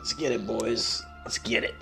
Let's get it, boys. Let's get it.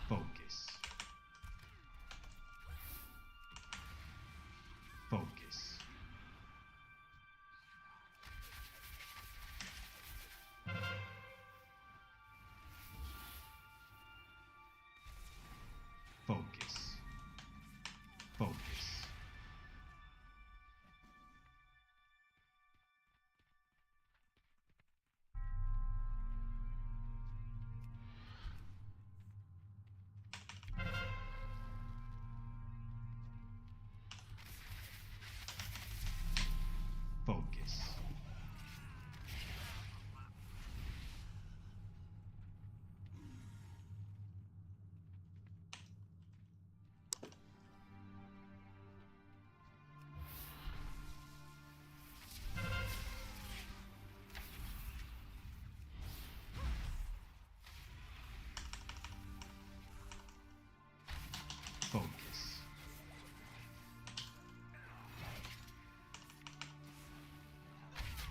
Focus. Focus. Focus. Focus. Focus. Focus.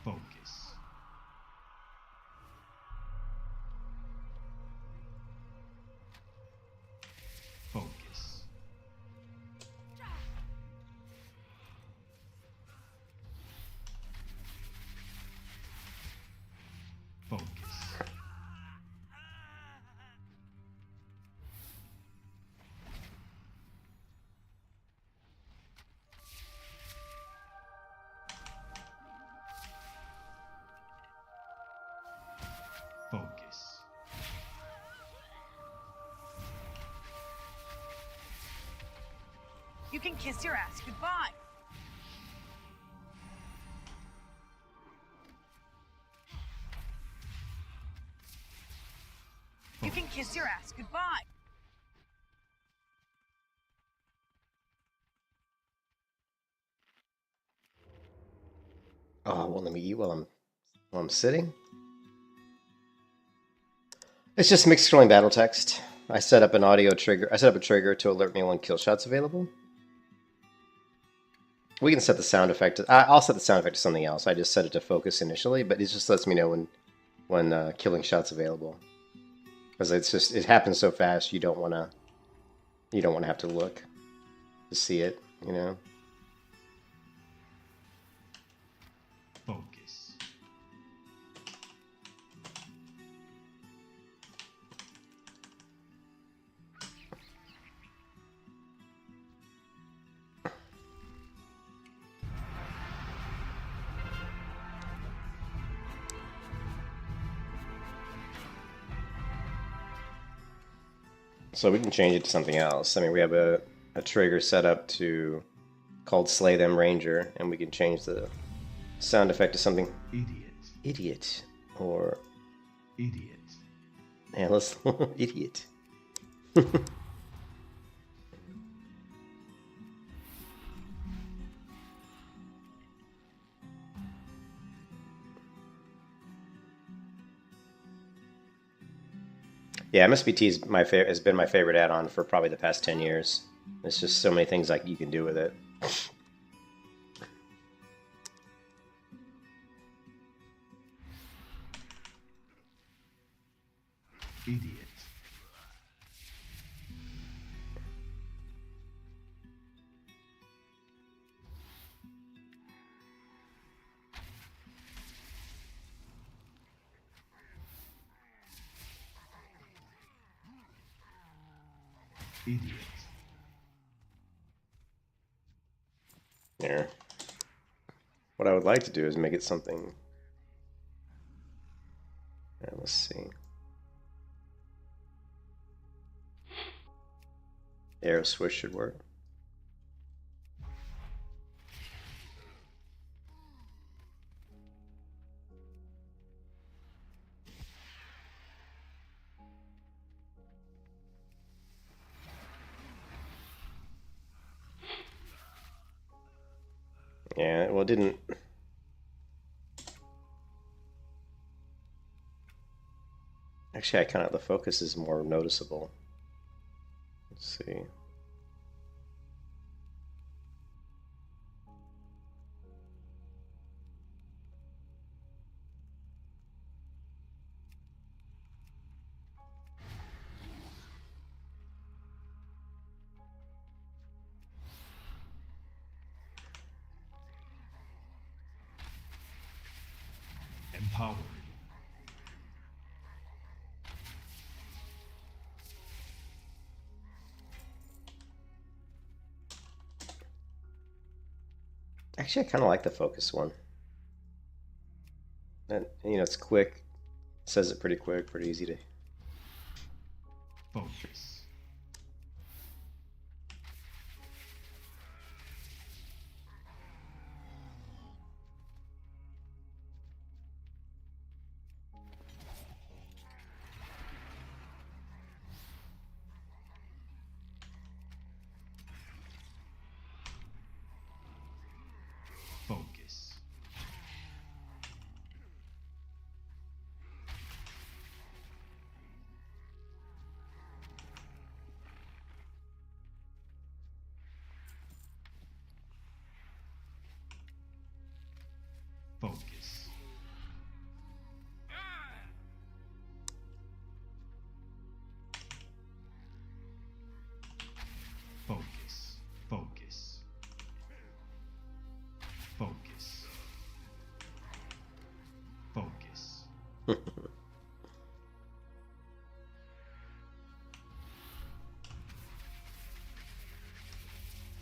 Focus. Focus. Focus. Focus. You can kiss your ass goodbye. You can kiss your ass goodbye. Oh, won't let me eat while I'm sitting. It's just mixed scrolling battle text. I set up an audio trigger. I set up a trigger to alert me when kill shots available. We can set the sound effect. I'll set the sound effect to something else. I just set it to focus initially, but it just lets me know when killing shots available. Because it happens so fast. You don't want to have to look to see it. You know. Focus. So we can change it to something else. I mean, we have a trigger set up called Slay Them Ranger, and we can change the sound effect to something idiot or Idiot. yeah, let's idiot. Yeah, MSBT has been my favorite add-on for probably the past 10 years. There's just so many things like you can do with it. Idiot. Idiot. There. What I would like to do is make it something. Let's see. Arrow switch should work. Yeah, well, it didn't. Actually, I kind of, the focus is more noticeable. Let's see. Empowered. Actually, I kind of like the focus one. And, you know, it's quick. It says it pretty quick, pretty easy to. Focus. Focus. Focus. Focus. Focus. Focus. Focus.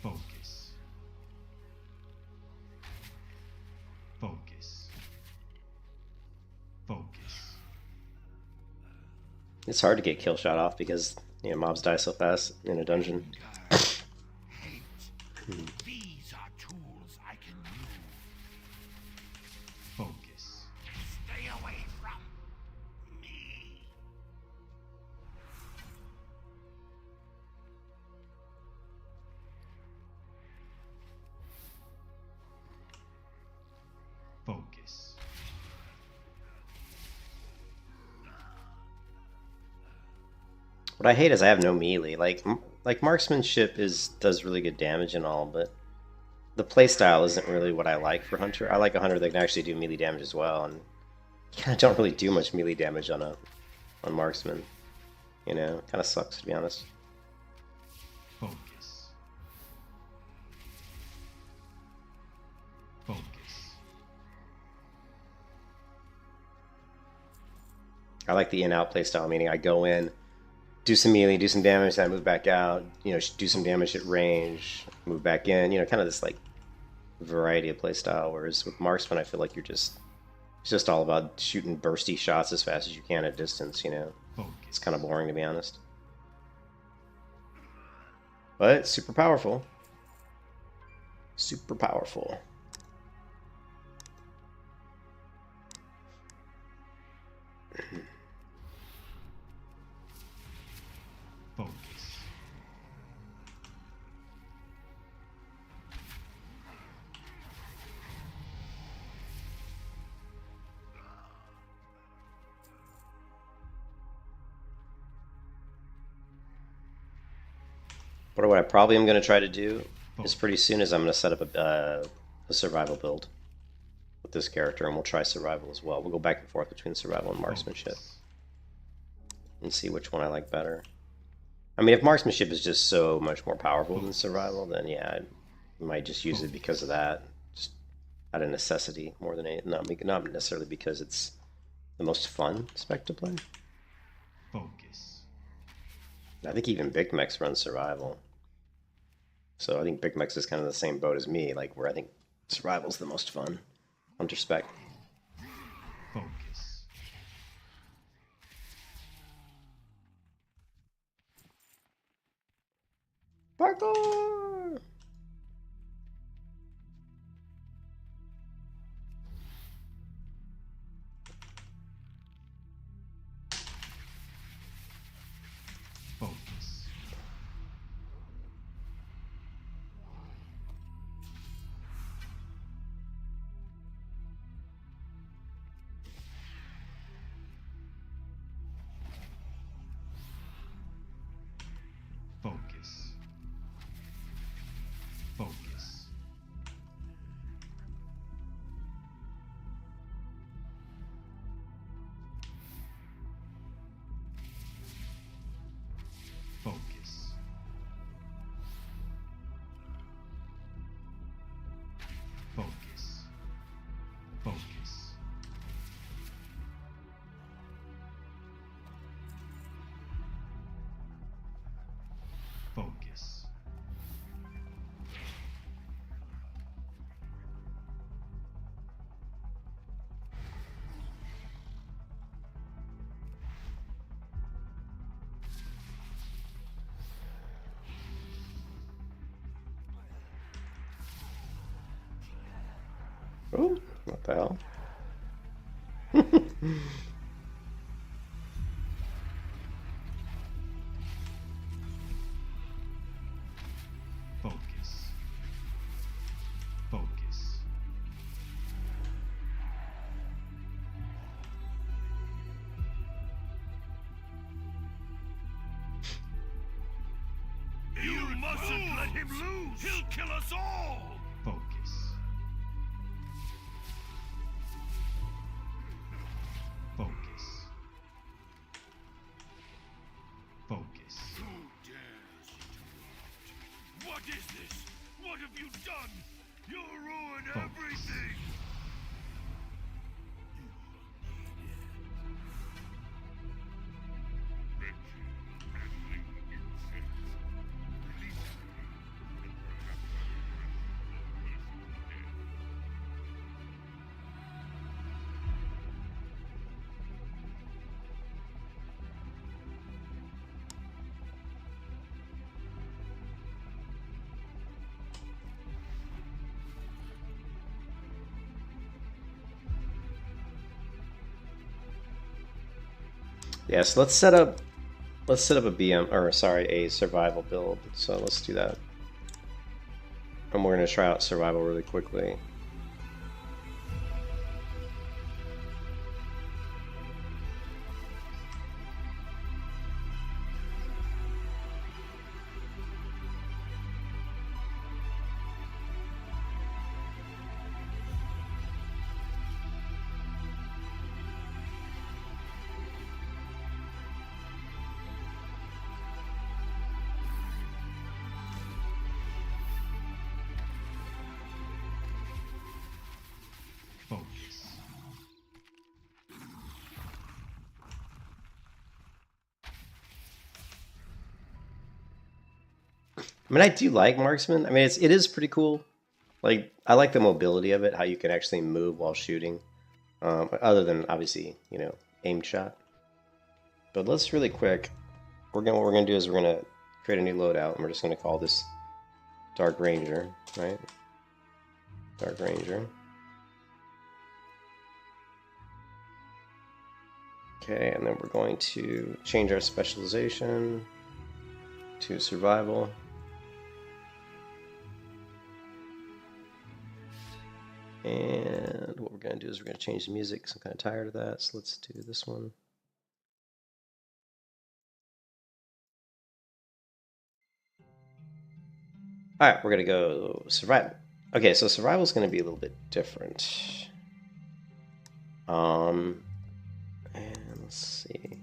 Focus. Focus. Focus. It's hard to get kill shot off because, you know, mobs die so fast in a dungeon. These are tools I can use. Focus. Stay away from me. Focus. What I hate is I have no melee. Like marksmanship does really good damage and all, but the playstyle isn't really what I like for Hunter. I like a Hunter that can actually do melee damage as well, and you kind of don't really do much melee damage on marksman. You know, kind of sucks to be honest. Focus. Focus. I like the in-out playstyle, meaning I go in, do some melee, do some damage, then I move back out. You know, do some damage at range, move back in. You know, kind of this like variety of playstyle. Whereas with marksman, I feel like it's just all about shooting bursty shots as fast as you can at distance. You know, it's kind of boring to be honest. But it's super powerful. Super powerful. Focus. But what I probably am going to try to do is pretty soon is I'm going to set up a survival build with this character, and we'll try survival as well. We'll go back and forth between survival and marksmanship and see which one I like better. I mean, if marksmanship is just so much more powerful than survival, then yeah, I might just use it because of that, just out of necessity more than anything. Not necessarily because it's the most fun spec to play. Focus. I think even Big Mex runs survival. So I think Big Mex is kind of the same boat as me, like where I think survival's the most fun. Hunter spec. Focus. Parkour! Focus. Focus. Focus. Focus. Focus. Focus. Focus. Oh, what the hell? Focus. Focus. You mustn't let him lose! He'll kill us all! Focus. Focus. Focus. Who dares interrupt? What is this? What have you done? You'll ruin Focus. everything! Yeah, so let's set up a BM, or sorry, a survival build. So let's do that. And we're gonna try out survival really quickly. Focus. I mean, I do like Marksman. I mean, it is pretty cool. Like, I like the mobility of it, how you can actually move while shooting. Other than, obviously, you know, aimed shot. But let's really quick, what we're gonna do is we're gonna create a new loadout, and we're just gonna call this Dark Ranger, right? Dark Ranger. Okay, and then we're going to change our specialization to survival. And what we're going to do is we're going to change the music because I'm kind of tired of that. So let's do this one. All right, we're going to go survival. Okay, so survival is going to be a little bit different. And let's see.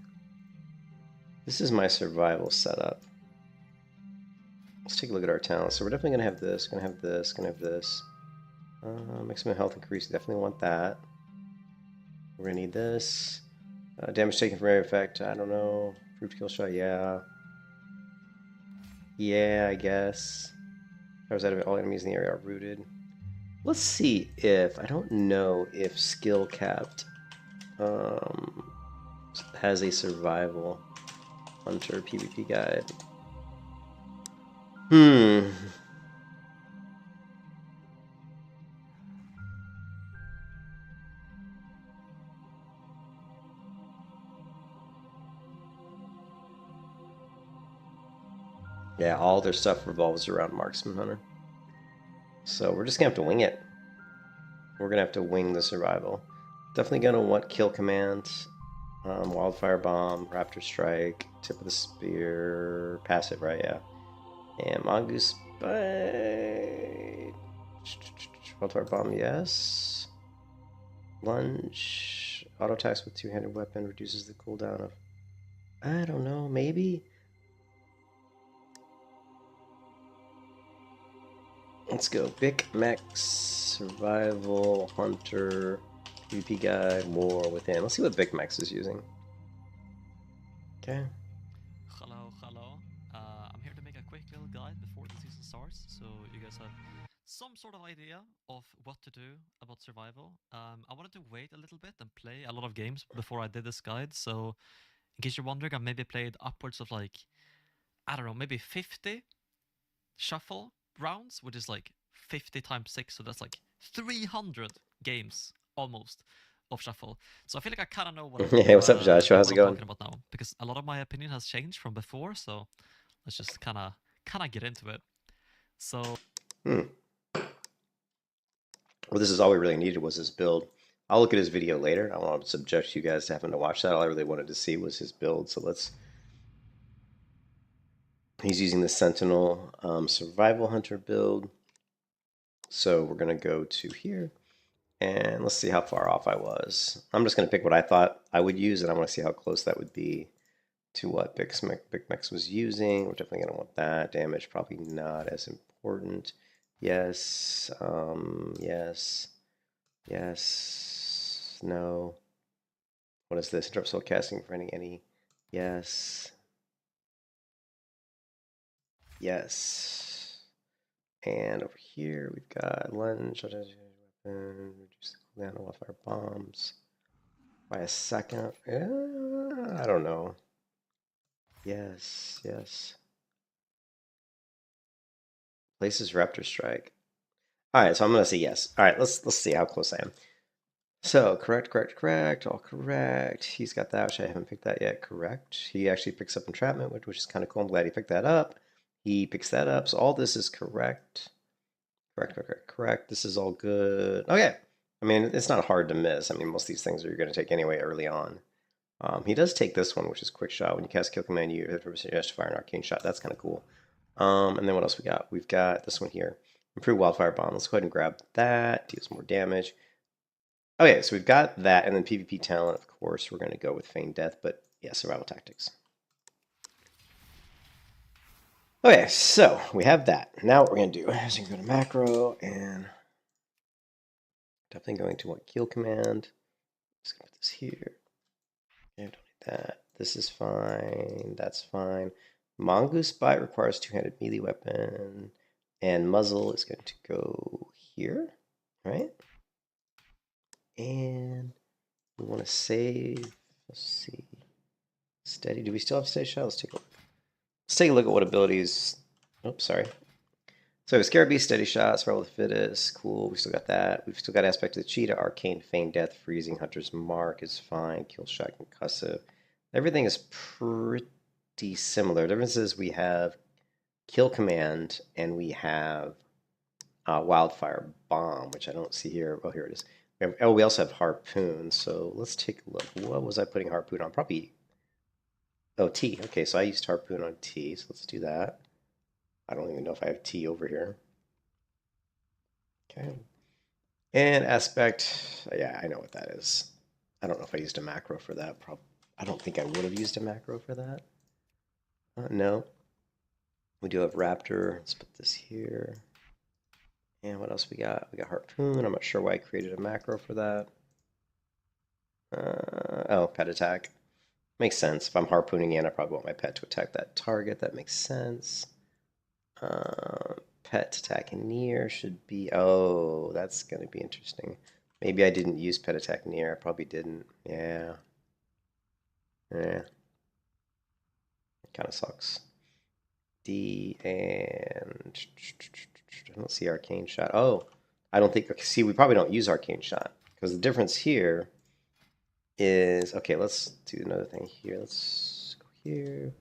This is my survival setup. Let's take a look at our talents. So we're definitely going to have this, going to have this, going to have this. Maximum health increase, definitely want that. We're going to need this. Damage taken from area effect, I don't know. Improved kill shot, yeah. Yeah, I guess. Powers out of it, all enemies in the area are rooted. Let's see if, I don't know if skill capped has a survival hunter PvP guide. Yeah, all their stuff revolves around Marksman Hunter. So we're just gonna have to wing it. We're gonna have to wing the survival. Definitely gonna want kill commands, wildfire bomb, raptor strike, tip of the spear, passive, right? Yeah. And mongoose bite. Wildfire bomb, yes. Lunge. Auto attacks with two-handed weapon reduces the cooldown of. I don't know, maybe. Let's go. Big Max Survival Hunter PvP Guide War Within. Let's see what Big Max is using. Okay. Hello, hello. I'm here to make a quick little guide before the season starts, so you guys have some sort of idea of what to do about survival. I wanted to wait a little bit and play a lot of games before I did this guide, so in case you're wondering, I maybe played upwards of like, I don't know, maybe 50 shuffle rounds, which is like 50 times 6, so that's like 300 games almost of shuffle. So I feel like I kind of know what Hey, what's up, Joshua? How's it going? talking about now, because a lot of my opinion has changed from before. So let's just kind of get into it. So Well, this is all we really needed was his build. I'll look at his video later. I don't want to subject you guys to having to watch that. All I really wanted to see was his build. So let's. He's using the Sentinel Survival Hunter build. So we're going to go to here. And let's see how far off I was. I'm just going to pick what I thought I would use, and I want to see how close that would be to what Big Mex was using. We're definitely going to want that. Damage, probably not as important. Yes. Yes. Yes. No. What is this? Interrupt soul casting for any. Yes. Yes. And over here we've got lunge, reduce the cooldown of wildfire bombs by a second. I don't know. Yes, yes. Places Raptor Strike. All right, so I'm gonna say yes. All right, let's see how close I am. So correct, all correct. He's got that, which I haven't picked that yet. Correct. He actually picks up entrapment, which is kind of cool. I'm glad he picked that up. He picks that up. So all this is correct. Correct. This is all good. Okay. I mean, it's not hard to miss. I mean, most of these things are you're going to take anyway early on. He does take this one, which is quick shot. When you cast kill command, you have to fire an arcane shot. That's kind of cool. And then what else we got? We've got this one here. Improve wildfire bomb. Let's go ahead and grab that. Deals more damage. Okay, so we've got that, and then PvP talent, of course, we're going to go with Feigned Death, but yeah, survival tactics. Okay, so we have that. Now what we're going to do is we can go to macro, and definitely going to want kill command. Just going to put this here. Okay, don't need that. This is fine. That's fine. Mongoose Bite requires two-handed melee weapon, and muzzle is going to go here, right? And we want to save. Let's see. Steady. Do we still have steady shot? Let's take a look. Let's take a look at what abilities. Oops, sorry. So we have Scarab Beast, Steady Shot, Survival of the Fittest. Cool. We still got that. We've still got Aspect of the Cheetah, Arcane, Feigned Death, Freezing, Hunter's Mark is fine. Kill Shot, Concussive. Everything is pretty similar. The difference is we have Kill Command and we have Wildfire Bomb, which I don't see here. Oh, here it is. We also have Harpoon. So let's take a look. What was I putting Harpoon on? Probably. Oh, T. Okay, so I used Harpoon on T, so let's do that. I don't even know if I have T over here. Okay. And Aspect, yeah, I know what that is. I don't know if I used a macro for that. I don't think I would have used a macro for that. No. We do have Raptor. Let's put this here. And what else we got? We got Harpoon. I'm not sure why I created a macro for that. Oh, pet attack. Makes sense. If I'm harpooning in, I probably want my pet to attack that target. That makes sense. Pet attack near should be. Oh, that's gonna be interesting. Maybe I didn't use pet attack near. I probably didn't. Yeah. Yeah. Kind of sucks. D and I don't see arcane shot. Oh, I don't think. Okay, see, we probably don't use arcane shot because the difference here is okay. Let's do another thing here. Let's go here.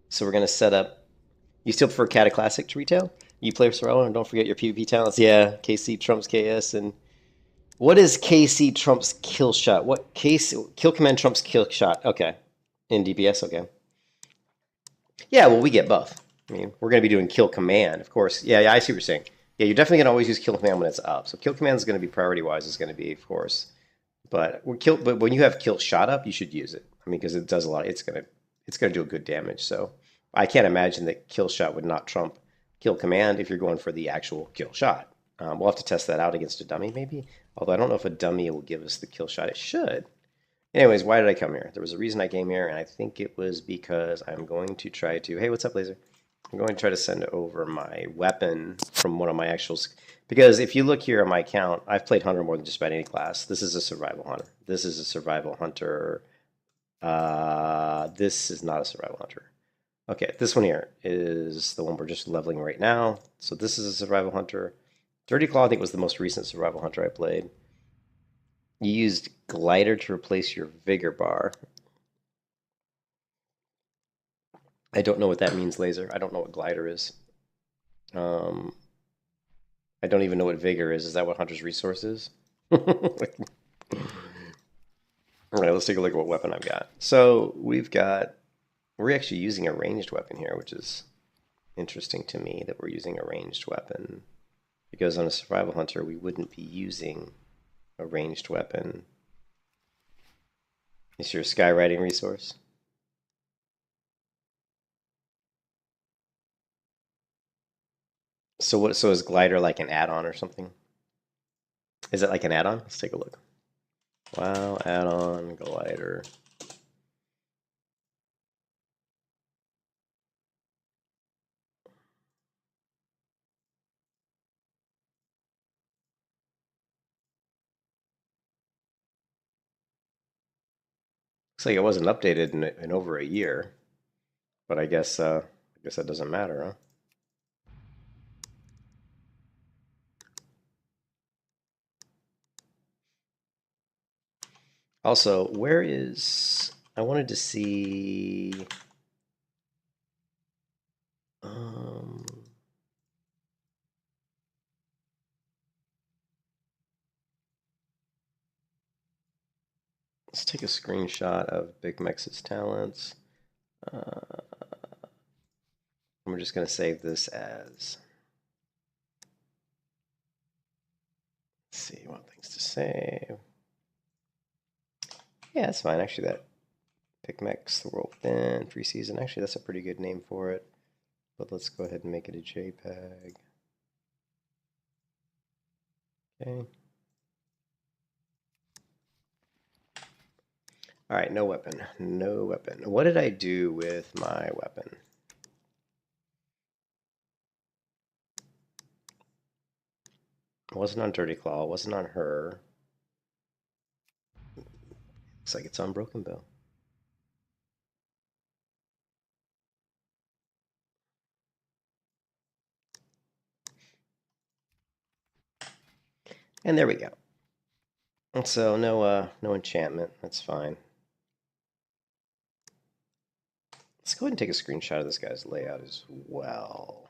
So we're gonna set up. You still prefer Cata Classic to retail? You play Survival and don't forget your PvP talents. Yeah, KC trumps KS and what is KC trumps kill shot? What KC kill command trumps kill shot? Okay, in DPS. Okay. Yeah, well, we get both. I mean, we're going to be doing kill command, of course. Yeah, I see what you're saying. Yeah, you're definitely going to always use kill command when it's up. So kill command is going to be priority-wise is going to be, of course. But when you have kill shot up, you should use it. I mean, because it does a lot. It's going to do a good damage. So I can't imagine that kill shot would not trump kill command if you're going for the actual kill shot. We'll have to test that out against a dummy, maybe. Although I don't know if a dummy will give us the kill shot. It should. Anyways, why did I come here? There was a reason I came here, and I think it was because I'm going to try to... Hey, what's up, Laser? I'm going to try to send over my weapon from one of my actuals. Because if you look here on my account, I've played Hunter more than just about any class. This is a Survival Hunter. This is a Survival Hunter. This is not a Survival Hunter. Okay, this one here is the one we're just leveling right now. So this is a Survival Hunter. Dirty Claw, I think, was the most recent Survival Hunter I played. You used Glider to replace your Vigor bar. I don't know what that means, Laser. I don't know what Glider is. I don't even know what Vigor is. Is that what Hunter's Resource is? Alright, let's take a look at what weapon I've got. So we're actually using a ranged weapon here, which is interesting to me that we're using a ranged weapon. Because on a Survival Hunter, we wouldn't be using a ranged weapon. Is your skywriting resource? So is Glider like an add-on or something? Is it like an add-on? Let's take a look. Wow, add-on, Glider. Looks like it wasn't updated in over a year, but I guess that doesn't matter, huh? Also, where is... I wanted to see... let's take a screenshot of Big Mex's talents. I'm just going to save this as... Let's see, what things to save. Yeah, that's fine. Actually, that Picmex, the World Thin, free season. Actually, that's a pretty good name for it. But let's go ahead and make it a JPEG. Okay. All right, no weapon. No weapon. What did I do with my weapon? It wasn't on Dirty Claw. It wasn't on her. Looks like it's on Broken Bow. And there we go. And so no enchantment. That's fine. Let's go ahead and take a screenshot of this guy's layout as well.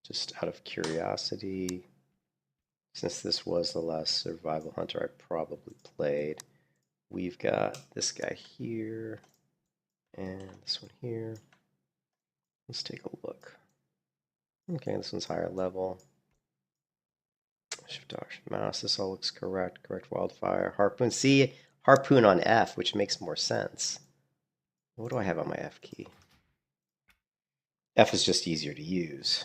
Just out of curiosity. Since this was the last Survival Hunter I probably played. We've got this guy here. And this one here. Let's take a look. Okay, this one's higher level. Shift R, shift mouse. This all looks correct. Correct wildfire. Harpoon. See, harpoon on F, which makes more sense. What do I have on my F key? F is just easier to use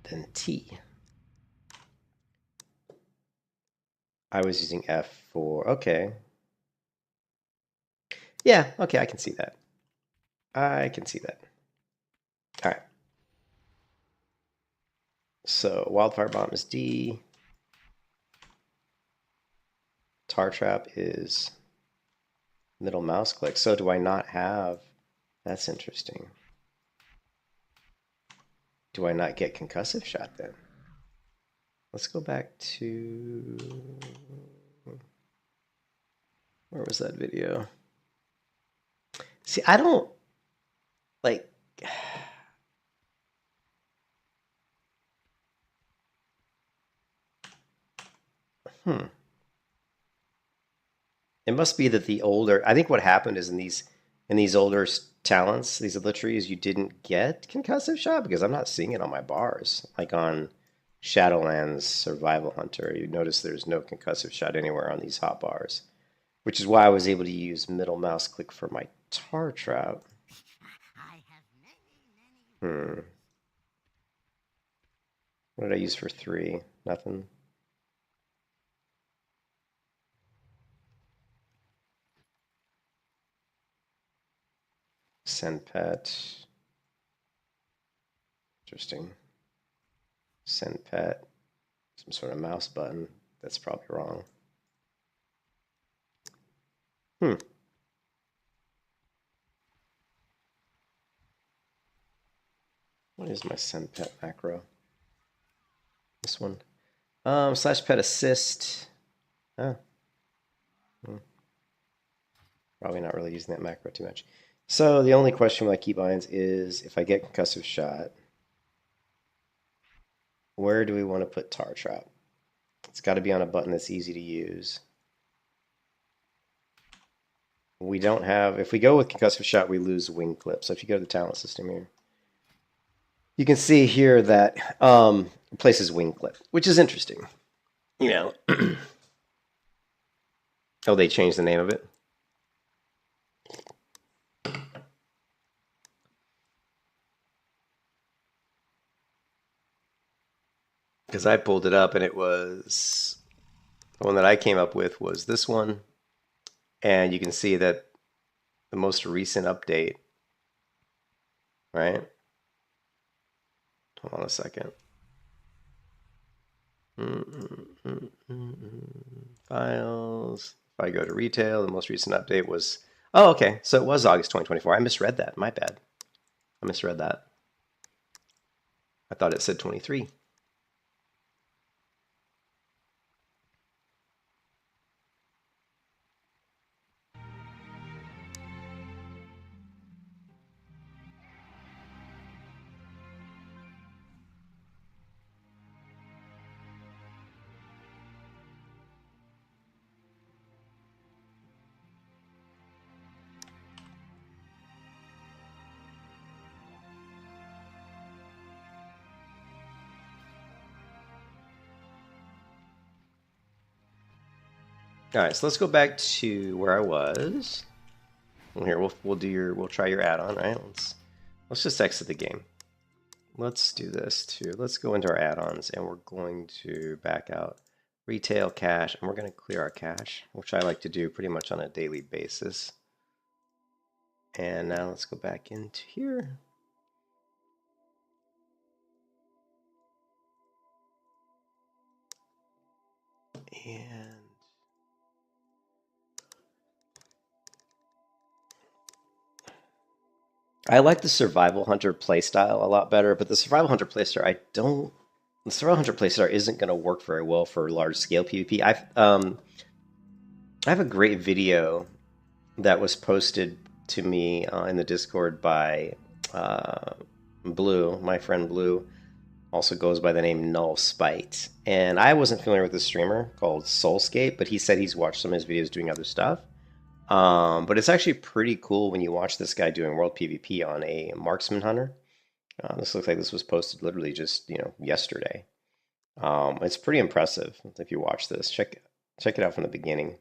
than T. I was using F for, okay. Yeah, okay, I can see that. I can see that. All right. So wildfire bomb is D. Tar trap is middle mouse click. So do I not have? That's interesting. Do I not get concussive shot then? Let's go back to, where was that video? See, I don't like. It must be that the older, I think what happened is in these older talents, these abilities, you didn't get concussive shot because I'm not seeing it on my bars. Like on Shadowlands Survival Hunter, you notice there's no concussive shot anywhere on these hot bars, which is why I was able to use middle mouse click for my tar trap. What did I use for 3? Nothing. Send pet. Interesting. Send pet. Some sort of mouse button. That's probably wrong. What is my send pet macro? This one. Slash pet assist. Oh. Probably not really using that macro too much. So the only question with my keybinds is if I get concussive shot, where do we want to put tar trap? It's got to be on a button that's easy to use. We don't have, if we go with concussive shot, we lose wing clip. So if you go to the talent system here, you can see here that it places wing clip, which is interesting. You know. Oh, they changed the name of it? Because I pulled it up and it was, the one that I came up with was this one. And you can see that the most recent update, right? Hold on a second. Files. If I go to retail, the most recent update was, oh, okay. So it was August 2024. I misread that. My bad. I misread that. I thought it said 23. All right, so let's go back to where I was. Well, here we'll try your add-on, right? Let's just exit the game. Let's do this too. Let's go into our add-ons and we're going to back out retail cache and we're going to clear our cache, which I like to do pretty much on a daily basis. And now let's go back into here. And I like the Survival Hunter playstyle a lot better, but the Survival Hunter playstyle, the Survival Hunter playstyle isn't going to work very well for large scale PvP. I have a great video that was posted to me in the Discord by Blue, my friend Blue, also goes by the name Null Spite. And I wasn't familiar with this streamer called Soulscape, but he said he's watched some of his videos doing other stuff. But it's actually pretty cool when you watch this guy doing world PvP on a Marksman Hunter. This looks like this was posted literally just, yesterday. It's pretty impressive if you watch this. Check it out from the beginning.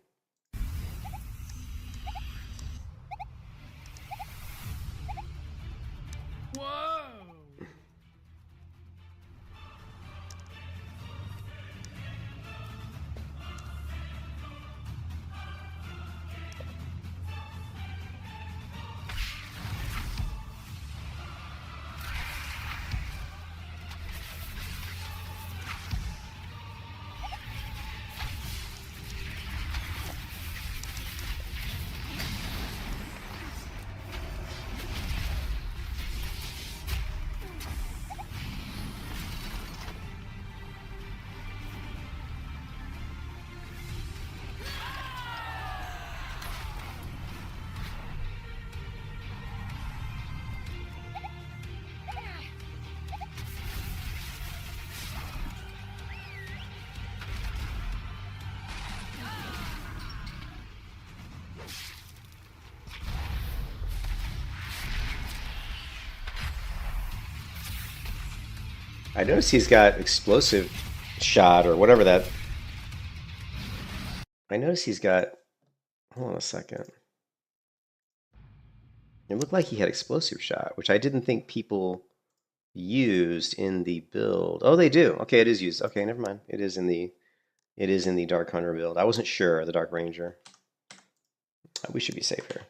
I noticed he's got explosive shot or whatever that. I noticed he's got. Hold on a second. It looked like he had explosive shot, which I didn't think people used in the build. Oh, they do. Okay, it is used. Okay, never mind. It is in the Dark Hunter build. I wasn't sure, the Dark Ranger. We should be safe here.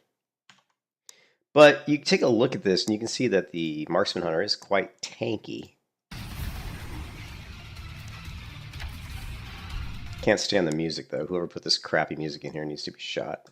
But you take a look at this and you can see that the Marksman Hunter is quite tanky. Can't stand the music though. Whoever put this crappy music in here needs to be shot.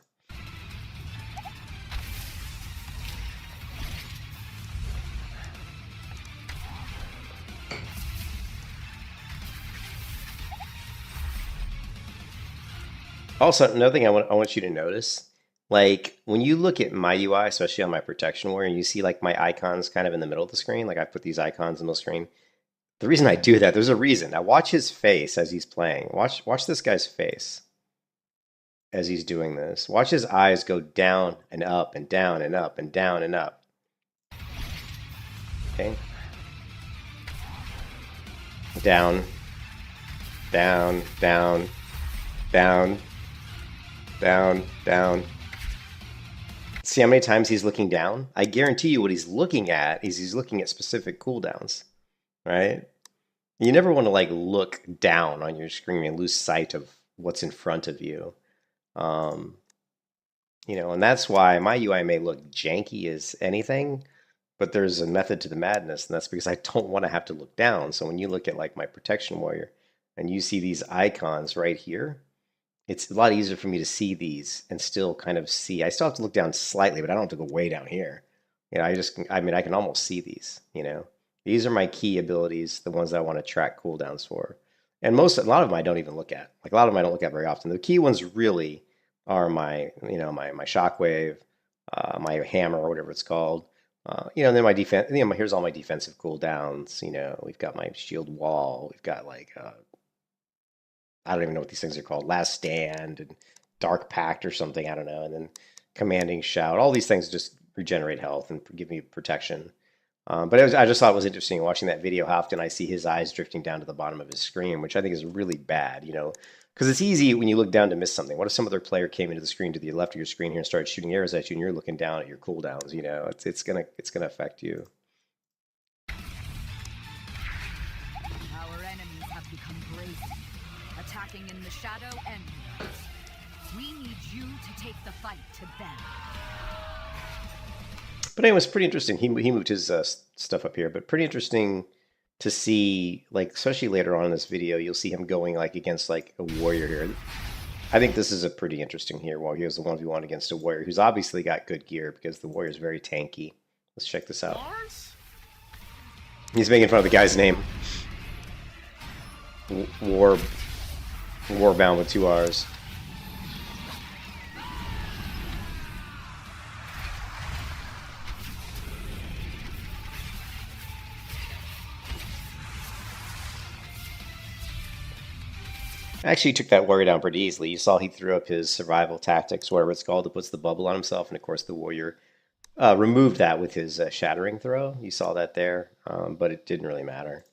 Also, another thing I want you to notice, like when you look at my UI, especially on my protection warrior, and you see like my icons kind of in the middle of the screen, like I put these icons in the screen. The reason I do that, there's a reason. Now watch his face as he's playing. Watch this guy's face as he's doing this. Watch his eyes go down and up and down and up and down and up. Okay. Down, down, down, down, down, down. See how many times he's looking down? I guarantee you what he's looking at is he's looking at specific cooldowns, right? You never want to like look down on your screen and lose sight of what's in front of you. You know, and that's why my UI may look janky as anything, but there's a method to the madness, and that's because I don't want to have to look down. So when you look at like my protection warrior and you see these icons right here, it's a lot easier for me to see these and still kind of see. I still have to look down slightly, but I don't have to go way down here. You know, I mean, I can almost see these, you know. These are my key abilities, the ones that I want to track cooldowns for. And a lot of them I don't even look at. Like a lot of them I don't look at very often. The key ones really are my, you know, my shockwave, my hammer or whatever it's called. You know, and then my defense, you know, here's all my defensive cooldowns. You know, we've got my shield wall. We've got like, I don't even know what these things are called. Last Stand and Dark Pact or something. I don't know. And then Commanding Shout. All these things just regenerate health and give me protection. But I just thought it was interesting watching that video. How often I see his eyes drifting down to the bottom of his screen, which I think is really bad, you know, because it's easy when you look down to miss something. What if some other player came into the screen to the left of your screen here and started shooting arrows at you, and you're looking down at your cooldowns? You know, it's gonna affect you. Our enemies have become brazen, attacking in the shadow and light. We need you to take the fight to them. But anyway, it's pretty interesting. He moved his stuff up here, but pretty interesting to see, like, especially later on in this video, you'll see him going like against like a warrior here. I think this is a pretty interesting here. While he was the 1v1 against a warrior who's obviously got good gear because the warrior is very tanky. Let's check this out. He's making fun of the guy's name. Warbound with 2 R's. Actually, he took that warrior down pretty easily. You saw he threw up his survival tactics, whatever it's called, that puts the bubble on himself. And of course, the warrior removed that with his shattering throw. You saw that there, but it didn't really matter.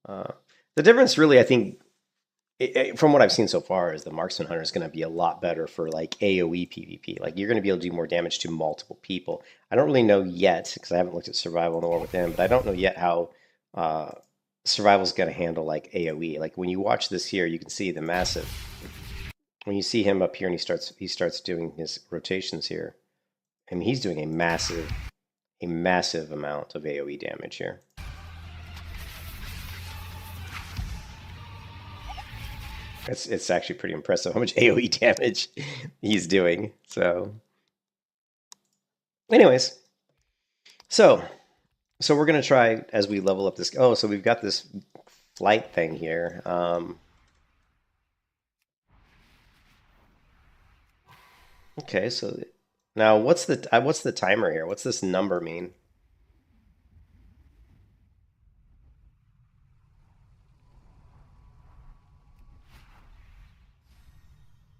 The difference really, I think, from what I've seen so far, is the Marksman Hunter is going to be a lot better for like AoE PvP. Like you're going to be able to do more damage to multiple people. I don't really know yet, because I haven't looked at Survival in the War with him, but I don't know yet how Survival's going to handle like AoE. Like when you watch this here, you can see the massive. When you see him up here and he starts doing his rotations here, I mean he's doing a massive amount of AoE damage here. It's actually pretty impressive how much AoE damage he's doing. So, anyways, so we're gonna try as we level up this. Oh, so we've got this flight thing here. Okay, so now what's the timer here? What's this number mean?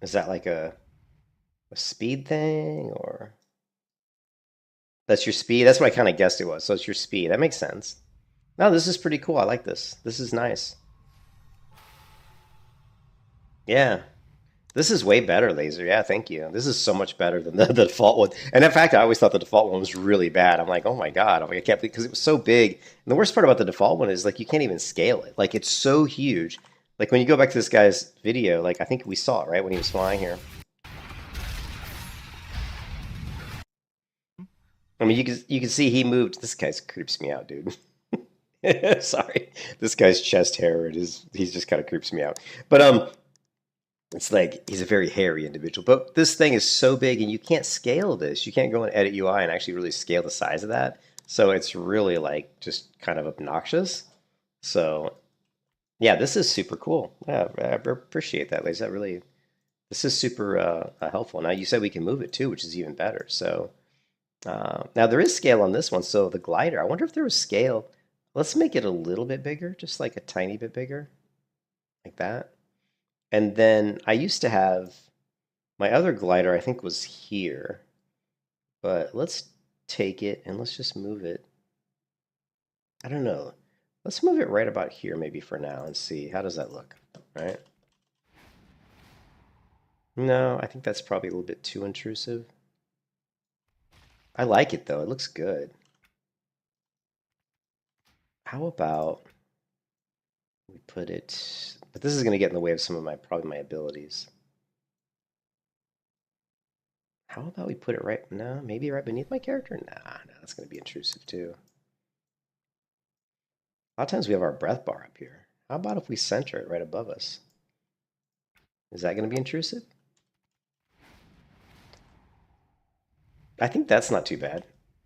Is that like a speed thing, or that's your speed? That's what I kind of guessed it was. So it's your speed. That makes sense. No, this is pretty cool. I like this. This is nice. Yeah. This is way better, Laser. Yeah, thank you. This is so much better than the default one. And in fact, I always thought the default one was really bad. I'm like, oh my God. I'm like, I can't believe because it was so big. And the worst part about the default one is like you can't even scale it. Like it's so huge. Like when you go back to this guy's video, like I think we saw it, right? When he was flying here. I mean, you can see he moved. This guy's creeps me out, dude. Sorry, this guy's chest hair. He's just kind of creeps me out. But it's like he's a very hairy individual. But this thing is so big, and you can't scale this. You can't go and edit UI and actually really scale the size of that. So it's really like just kind of obnoxious. So yeah, this is super cool. Yeah, I appreciate that, Liz. That really, this is super helpful. Now you said we can move it too, which is even better. So. Now there is scale on this one, so the glider, I wonder if there was scale. Let's make it a little bit bigger, just like a tiny bit bigger, like that. And then I used to have, my other glider I think was here, but let's take it and let's just move it. I don't know. Let's move it right about here maybe for now and see. How does that look, right? No, I think that's probably a little bit too intrusive. I like it though. It looks good. How about we put it, but this is going to get in the way of some of probably my abilities. How about we put it right, no, maybe right beneath my character? Nah, that's going to be intrusive too. A lot of times we have our breath bar up here. How about if we center it right above us? Is that going to be intrusive? I think that's not too bad.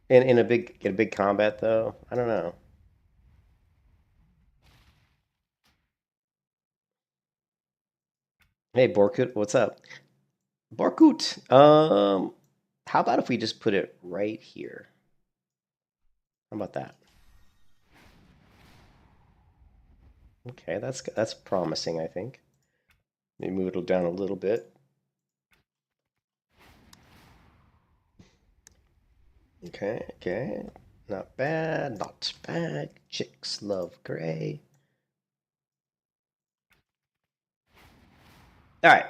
In a big combat though, I don't know. Hey Borkut, what's up? Borkut, how about if we just put it right here? How about that? Okay, that's promising, I think. Maybe move it down a little bit. Okay. Not bad, not bad. Chicks love gray. All right.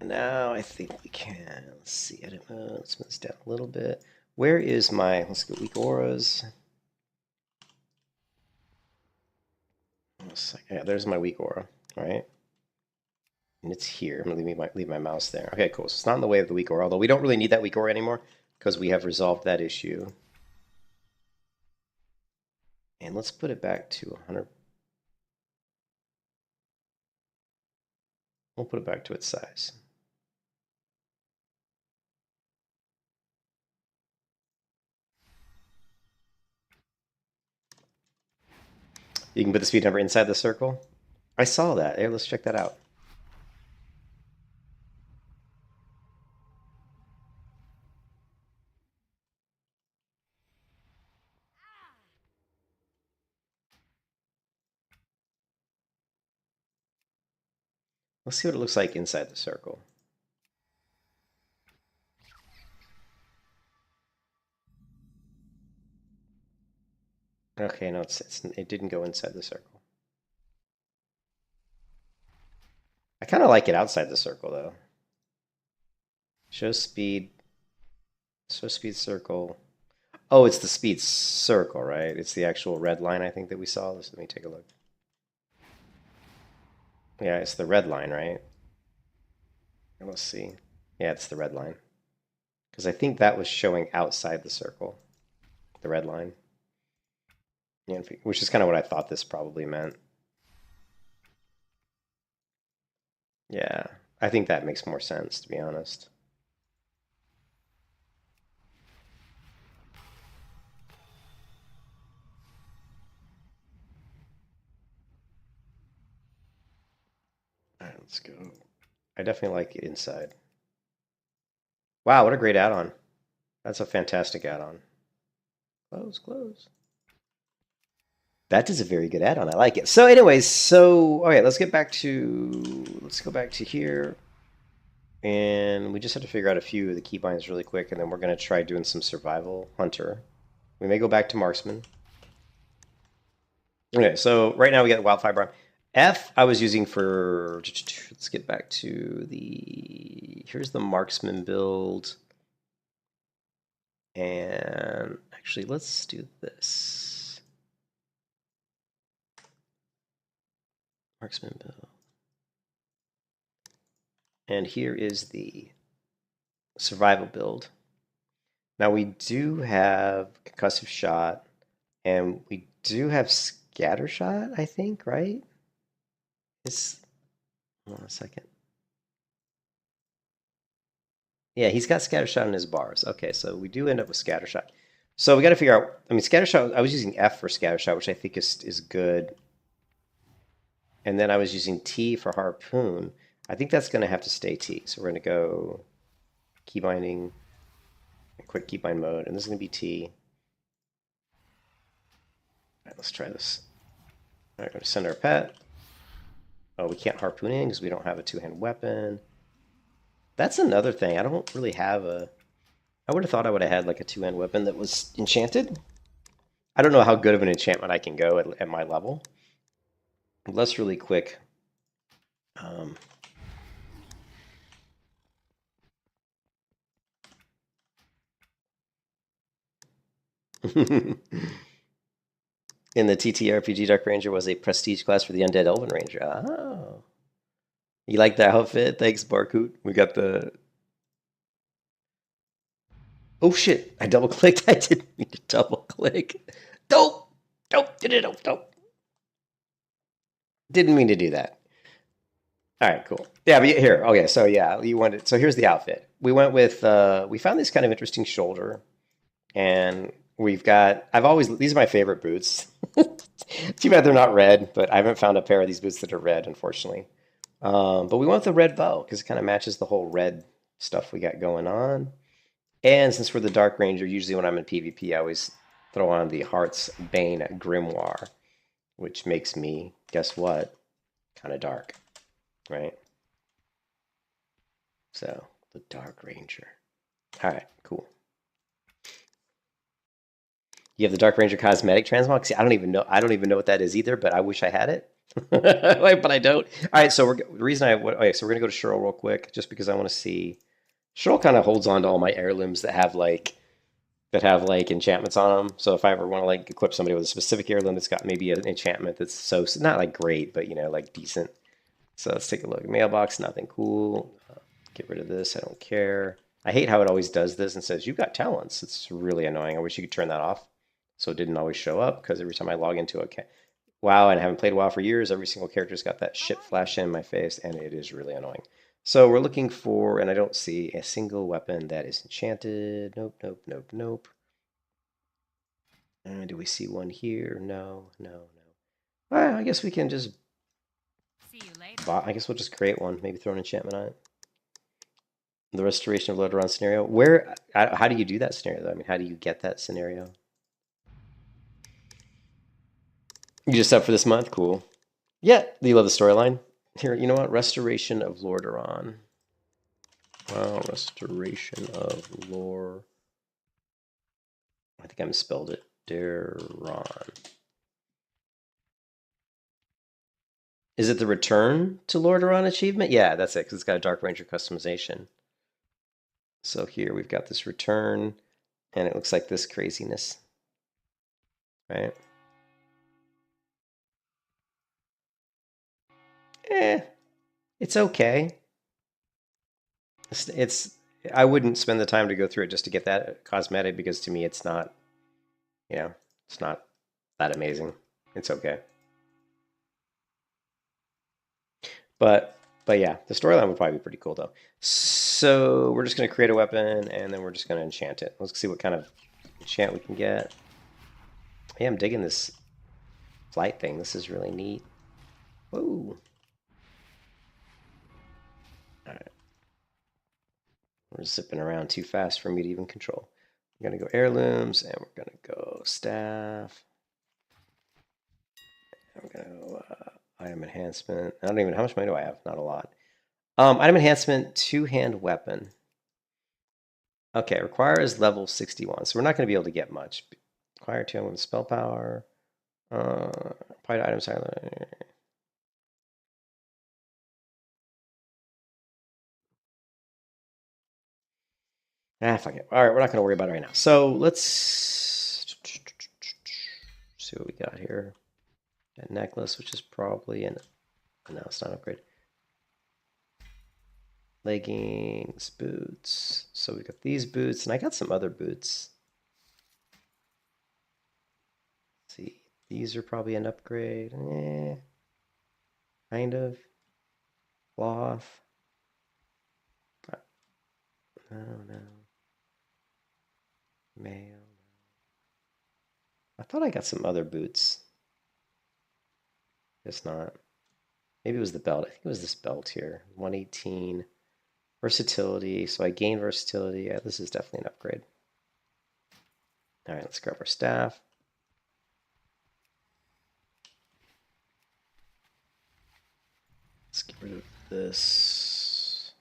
Now I think we can. Let's see, edit mode. Let's move this down a little bit. Where is my, let's go weak auras. Yeah, there's my weak aura, all right? And it's here. I'm gonna leave my mouse there. Okay, cool. So it's not in the way of the weak aura, although we don't really need that weak aura anymore because we have resolved that issue. And let's put it back to 100. We'll put it back to its size. You can put the speed number inside the circle. I saw that. Here, let's check that out. Let's see what it looks like inside the circle. Okay, no, it didn't go inside the circle. I kind of like it outside the circle, though. Show speed circle. Oh, it's the speed circle, right? It's the actual red line, I think, that we saw. Let me take a look. Yeah, it's the red line, right? Let's see. Yeah, it's the red line. Because I think that was showing outside the circle, the red line. Yeah, which is kind of what I thought this probably meant. Yeah, I think that makes more sense, to be honest. All right, let's go. I definitely like it inside. Wow, what a great add-on. That's a fantastic add-on. Close. That is a very good add-on. I like it. So anyways, okay, let's go back to here. And we just have to figure out a few of the keybinds really quick, and then we're going to try doing some Survival Hunter. We may go back to Marksman. Okay, so right now we got the wildfire bomb. F I was using for, let's get back to the, here's the marksman build. And actually, let's do this. Marksman build. And here is the survival build. Now we do have concussive shot, and we do have scatter shot, I think, right? Hold on a second. Yeah, he's got scatter shot in his bars. Okay, so we do end up with scatter shot. So we got to figure out, I mean, scatter shot, I was using F for scatter shot, which I think is good. And then I was using T for harpoon. I think that's going to have to stay T. So we're going to go key binding, quick key bind mode, and this is going to be T. All right, let's try this. All right, we're going to send our pet. Oh, we can't harpoon in because we don't have a two-hand weapon. That's another thing. I don't really have a... I would have thought I would have had like a two-hand weapon that was enchanted. I don't know how good of an enchantment I can go at my level. Let's really quick. In the TTRPG, Dark Ranger was a prestige class for the Undead Elven Ranger. Oh. You like that outfit? Thanks, Barkoot. We got the... Oh shit, I double clicked. I didn't mean to double click. Dope! Dope! Didn't mean to do that. All right, cool. Yeah, but here, okay, so yeah, you wanted, so here's the outfit. We went with, we found this kind of interesting shoulder, and we've got, these are my favorite boots. Too bad they're not red, but I haven't found a pair of these boots that are red, unfortunately. But we went with the red bow, because it kind of matches the whole red stuff we got going on. And since we're the Dark Ranger, usually when I'm in PvP, I always throw on the Heart's Bane Grimoire, which makes me, guess what, kind of dark, right? So, the Dark Ranger. All right, cool. You have the Dark Ranger cosmetic transmog? See, I don't even know what that is either, but I wish I had it. But I don't. All right, so the reason so we're going to go to Cheryl real quick, just because I want to see... Cheryl kind of holds on to all my heirlooms that have like enchantments on them. So if I ever want to like equip somebody with a specific heirloom that's got maybe an enchantment that's so not like great, but you know, like decent. So let's take a look. Mailbox, nothing cool. Get rid of this. I don't care. I hate how it always does this and says you've got talents. It's really annoying. I wish you could turn that off so it didn't always show up, because every time I log into a WoW, and I haven't played WoW for years, every single character's got that shit flash in my face, and it is really annoying. So we're looking for, and I don't see a single weapon that is enchanted. Nope. And do we see one here? No. Well, I guess we can just... See you later. I guess we'll just create one. Maybe throw an enchantment on it. The Restoration of Lordaeron scenario. Where? How do you do that scenario, though? I mean, how do you get that scenario? You just up for this month? Cool. Yeah, do you love the storyline? Here, you know what? Restoration of Lordaeron. Wow, Restoration of Lore. I think I misspelled it. Daron. Is it the Return to Lordaeron achievement? Yeah, that's it, because it's got a Dark Ranger customization. So here we've got this return, and it looks like this craziness. Right? It's okay. I wouldn't spend the time to go through it just to get that cosmetic, because to me it's not, it's not that amazing. It's okay. But yeah, the storyline would probably be pretty cool though. So we're just going to create a weapon, and then we're just going to enchant it. Let's see what kind of enchant we can get. Yeah, I'm digging this flight thing. This is really neat. Whoa. Alright. We're zipping around too fast for me to even control. We're going to go heirlooms, and we're going to go staff. And we're going to go item enhancement. I don't even, how much money do I have? Not a lot. Item enhancement, two-hand weapon. Okay, requires level 61, so we're not going to be able to get much. Require two-hand weapon spell power. Apply to items. Ah, fuck it. All right, we're not going to worry about it right now. So let's see what we got here. That necklace, which is probably an... No, it's not an upgrade. Leggings, boots. So we got these boots, and I got some other boots. Let's see, these are probably an upgrade. Kind of. Cloth. I don't know. Mail. I thought I got some other boots. Guess not. Maybe it was the belt. I think it was this belt here. 118. Versatility. So I gained versatility. Yeah, this is definitely an upgrade. All right, let's grab our staff. Let's get rid of this.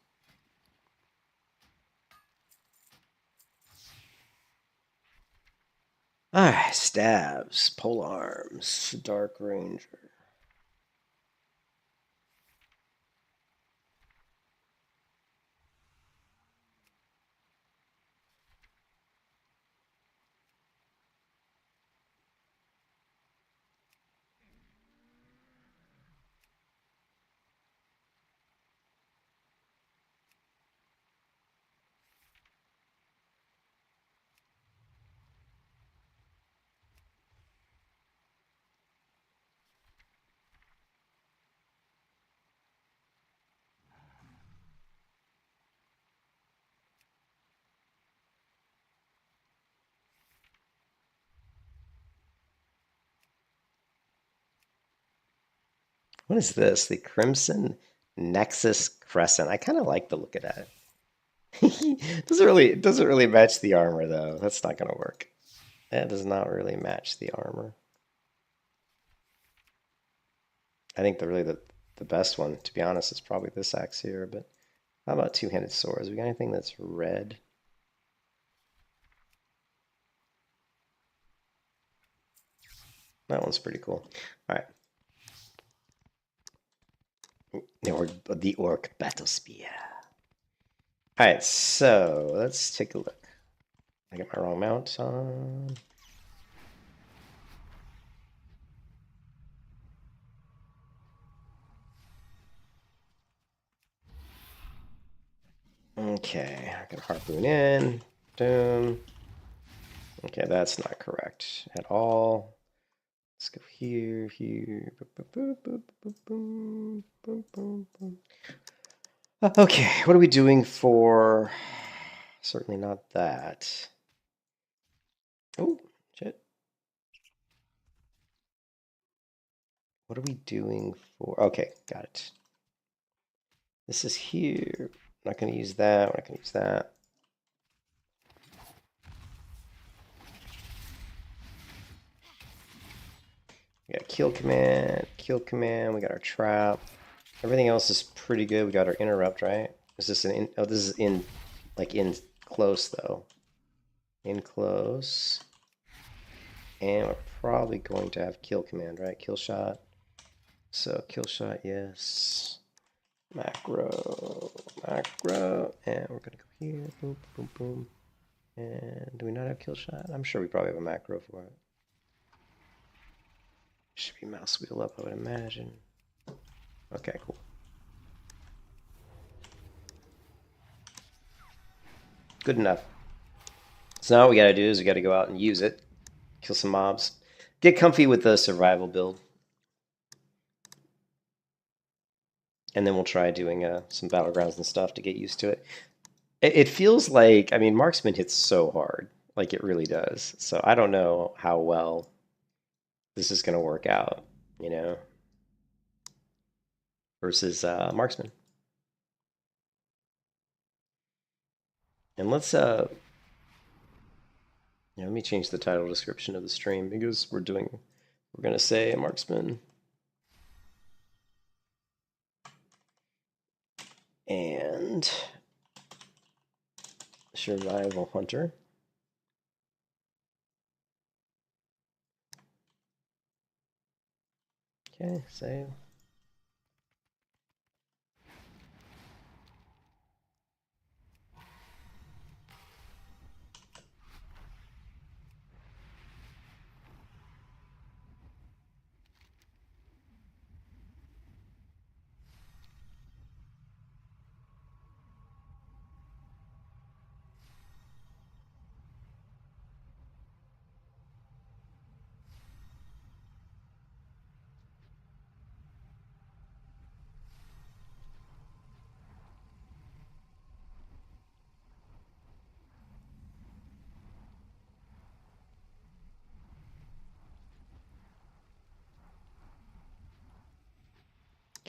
All right, stabs, pole arms, dark ranger. What is this? The Crimson Nexus Crescent. I kind of like the look of that. It doesn't really match the armor though. That's not gonna work. That does not really match the armor. I think the best one, to be honest, is probably this axe here, but how about two-handed swords? We got anything that's red? That one's pretty cool. All right. The orc battle spear. All right, so let's take a look. I got my wrong mount on. Okay, I can harpoon in. Boom. Okay, that's not correct at all. Let's go here, here. Boom, boom, boom, boom, boom, boom, boom. Okay, what are we doing for... Certainly not that. Oh, shit. What are we doing for... Okay, got it. This is here. I'm not going to use that. We're not going to use that. We got kill command, kill command. We got our trap. Everything else is pretty good. We got our interrupt, right? Is this an in? Oh, this is in, like in close though. In close. And we're probably going to have kill command, right? Kill shot. So kill shot, yes. Macro, macro. And we're gonna go here. Boom, boom, boom. And do we not have kill shot? I'm sure we probably have a macro for it. Should be mouse wheel up, I would imagine. Okay, cool. Good enough. So now what we gotta do is we gotta go out and use it. Kill some mobs. Get comfy with the survival build. And then we'll try doing some battlegrounds and stuff to get used to it. It feels like, I mean, Marksman hits so hard. Like it really does. So I don't know how well this is gonna work out, you know? Versus Marksman. And let's let me change the title description of the stream because we're gonna say Marksman and Survival Hunter. Okay, save.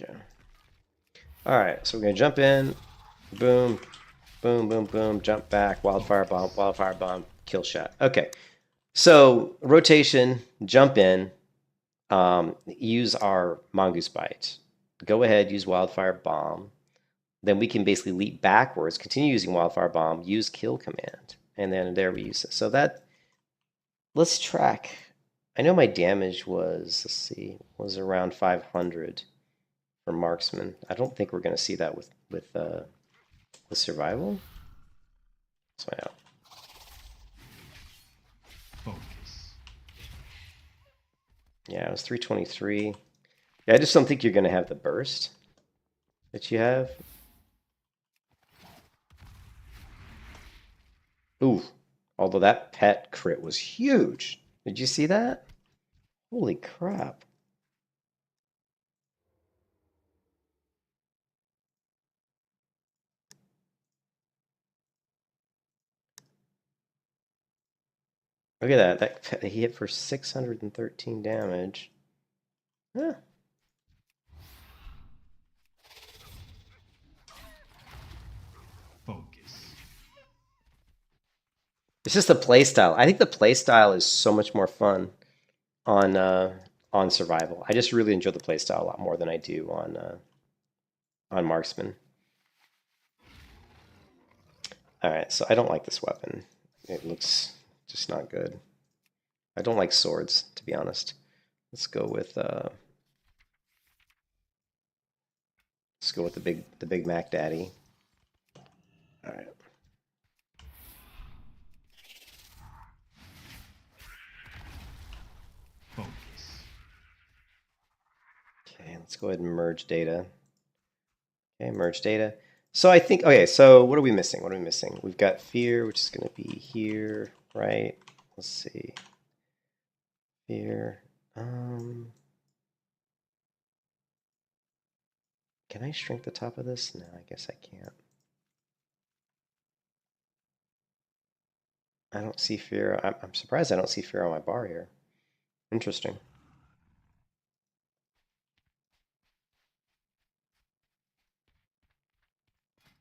Okay. All right, so we're gonna jump in, boom, boom, boom, boom, jump back, wildfire bomb, kill shot. Okay, so rotation, jump in, use our mongoose bite. Go ahead, use wildfire bomb. Then we can basically leap backwards, continue using wildfire bomb, use kill command, and then there we use it. So that, let's track. I know my damage was, let's see, was around 500 for marksman. I don't think we're going to see that with survival. So yeah. Focus. Yeah, it was 323. Yeah, I just don't think you're going to have the burst that you have. Ooh, although that pet crit was huge. Did you see that? Holy crap. Look at that. He hit for 613 damage. Huh. Focus. It's just the playstyle. I think the playstyle is so much more fun on survival. I just really enjoy the playstyle a lot more than I do on marksman. All right, so I don't like this weapon. It looks just not good. I don't like swords, to be honest. Let's go with the big Mac Daddy. All right. Focus. Okay, let's go ahead and merge data. Okay, merge data. So I think, okay, so what are we missing? What are we missing? We've got fear, which is going to be here, right? Let's see. Fear. Can I shrink the top of this? No, I guess I can't. I don't see fear. I'm surprised I don't see fear on my bar here. Interesting.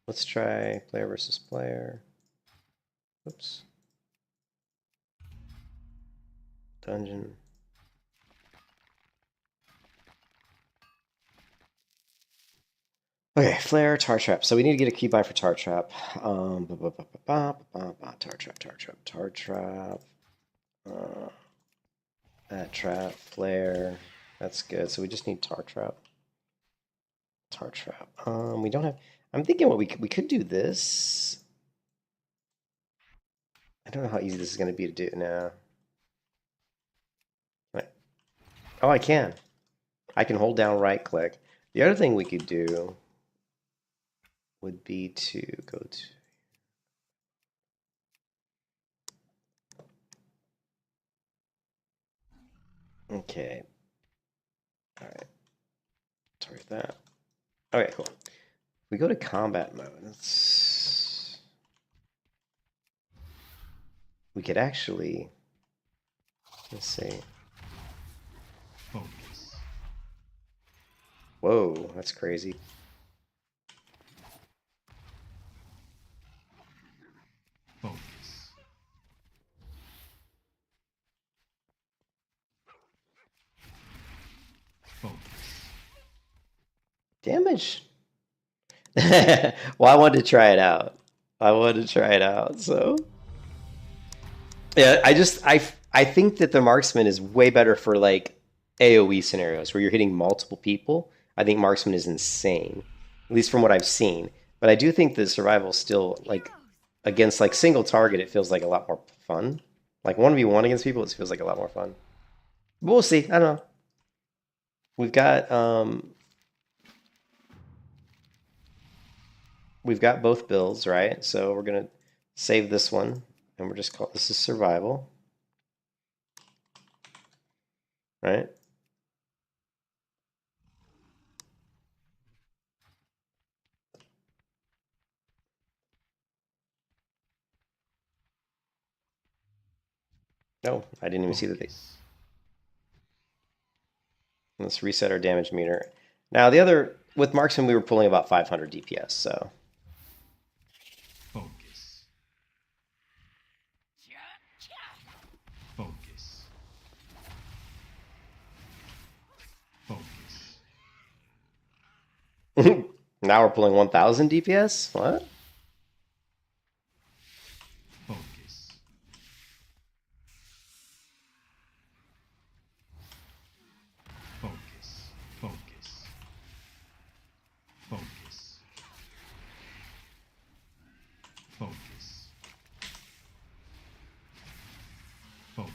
Let's try player versus player. Oops. Dungeon. Okay, flare, tar trap. So we need to get a keybind for tar trap. Tar trap. That trap, flare. That's good. So we just need tar trap. Tar trap. We don't have. I'm thinking what we could do this. I don't know how easy this is going to be to do now. Right. Oh, I can. I can hold down right click. The other thing we could do would be to go to okay. All right. Target that. Okay, cool. We go to combat mode. We could actually, let's see. Focus. Whoa, that's crazy. Focus. Focus. Damage. Well, I wanted to try it out. So yeah, I think that the marksman is way better for like AoE scenarios where you're hitting multiple people, I think Marksman is insane, at least from what I've seen. But I do think the survival still, like, against like single target, it feels like a lot more fun. Like 1v1 against people, it feels like a lot more fun. But we'll see. I don't know. We've got both builds, right? So we're gonna save this one, and we're just call this is survival, right? No, I didn't even see that. Focus. Let's reset our damage meter. Now the other with Marksman, we were pulling about 500 DPS, so Focus. Focus. Focus. now we're pulling 1,000 DPS. What? Focus. Focus. Focus. Focus. Focus. Focus.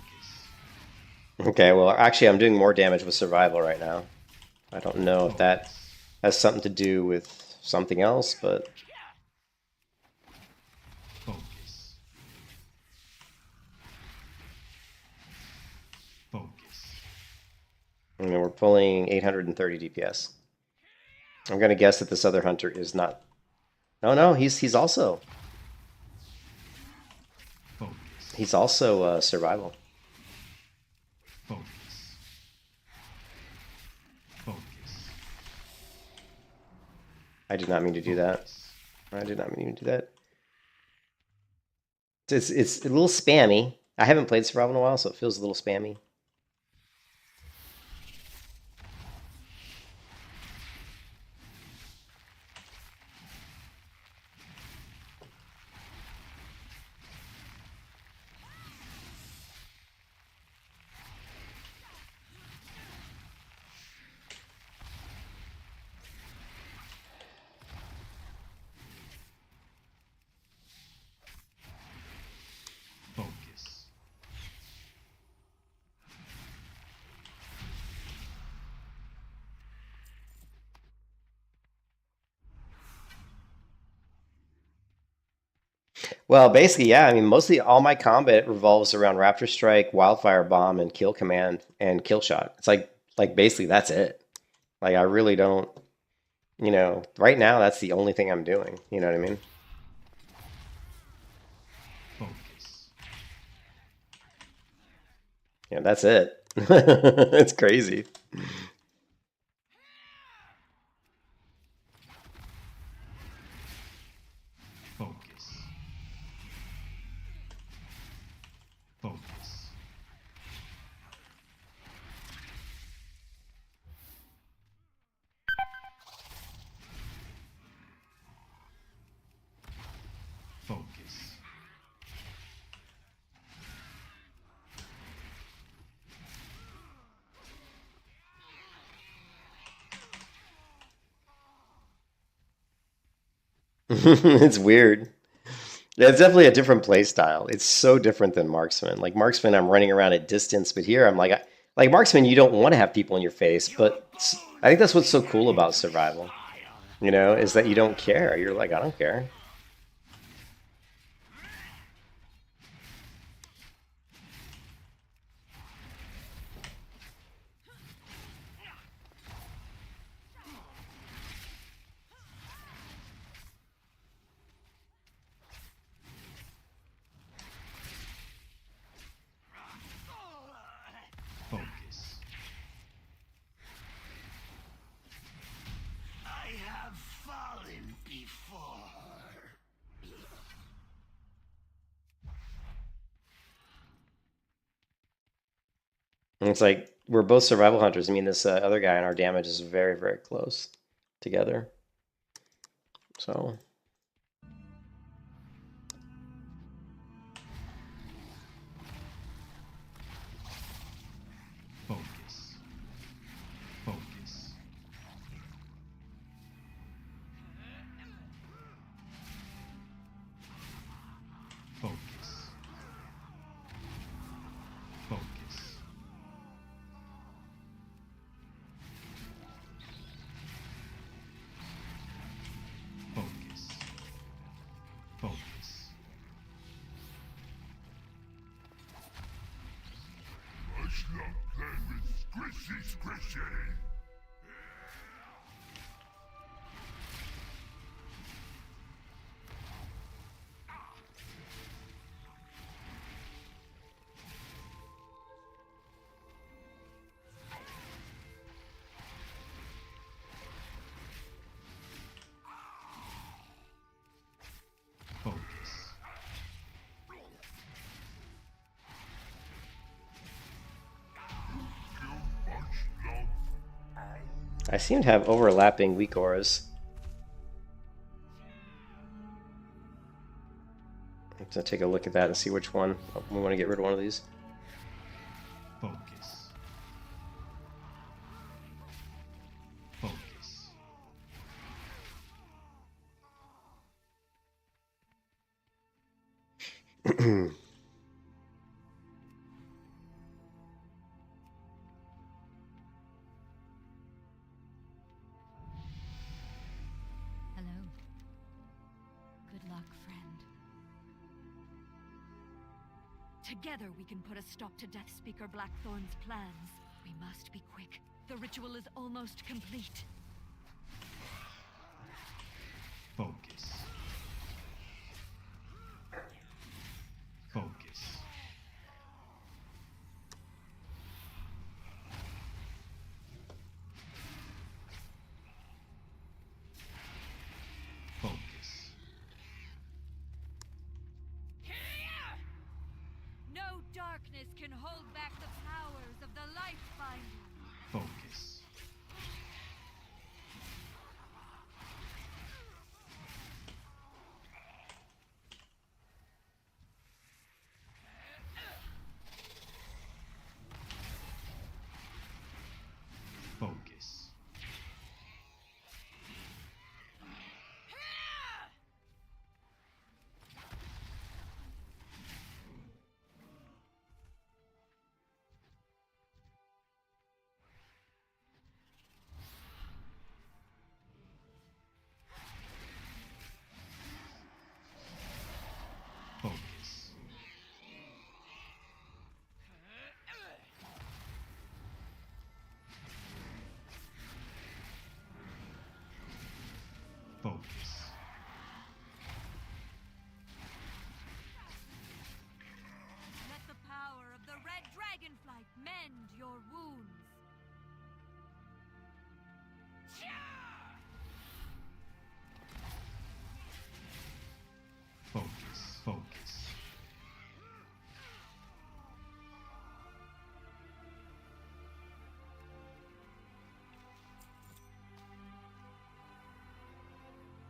Okay, well, actually, I'm doing more damage with survival right now. I don't know if that has something to do with something else, but Focus. Focus. I mean, we're pulling 830 DPS. I'm gonna guess that this other hunter is not. Oh no, he's also Focus. survival. Focus. Focus. I did not mean to do that. I did not mean to do that. It's a little spammy. I haven't played survival in a while, so it feels a little spammy. Focus. Well, basically, yeah. I mean, mostly all my combat revolves around Raptor Strike, Wildfire Bomb, and Kill Command and Kill Shot. It's like basically that's it. Like I really don't, right now that's the only thing I'm doing. You know what I mean? Focus. Yeah, that's it. It's crazy. Focus. Focus. Focus. It's weird. Yeah, it's definitely a different play style. It's so different than Marksman. Like Marksman, I'm running around at distance, but here I'm like Marksman, you don't want to have people in your face. But I think that's what's so cool about survival, is that you don't care. You're like, I don't care. Focus. I have fallen before. And it's like we're both survival hunters. I mean, this other guy and our damage is very, very close together. So. Focus. Play with squishy squishy. Focus. I seem to have overlapping weak auras. I have to take a look at that and see which one. Oh, we want to get rid of one of these. Focus. Focus. Hello. Good luck, friend. Together we can put a stop to Death Speaker Blackthorn's plans. We must be quick. The ritual is almost complete. Focus. Focus. Focus. No darkness can hold back the powers of the Light Finder. Focus. Focus. Focus. Focus. Let the power of the Red Dragonflight mend your wounds. Focus. Focus.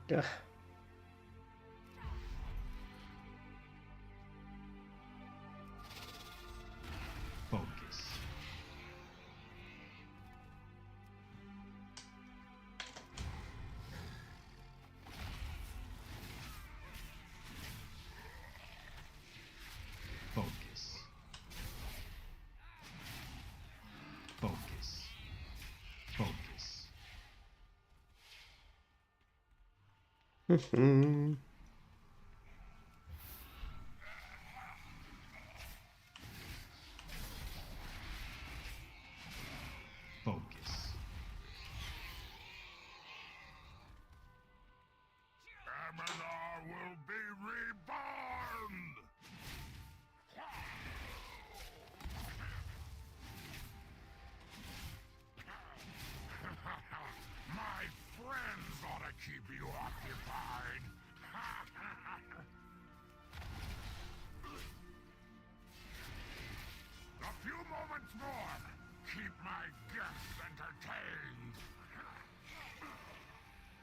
Ugh. Focus. Focus. Focus. Focus. Focus. Aminar will be reborn! My friends ought to keep you occupied. A few moments more. Keep my guests entertained.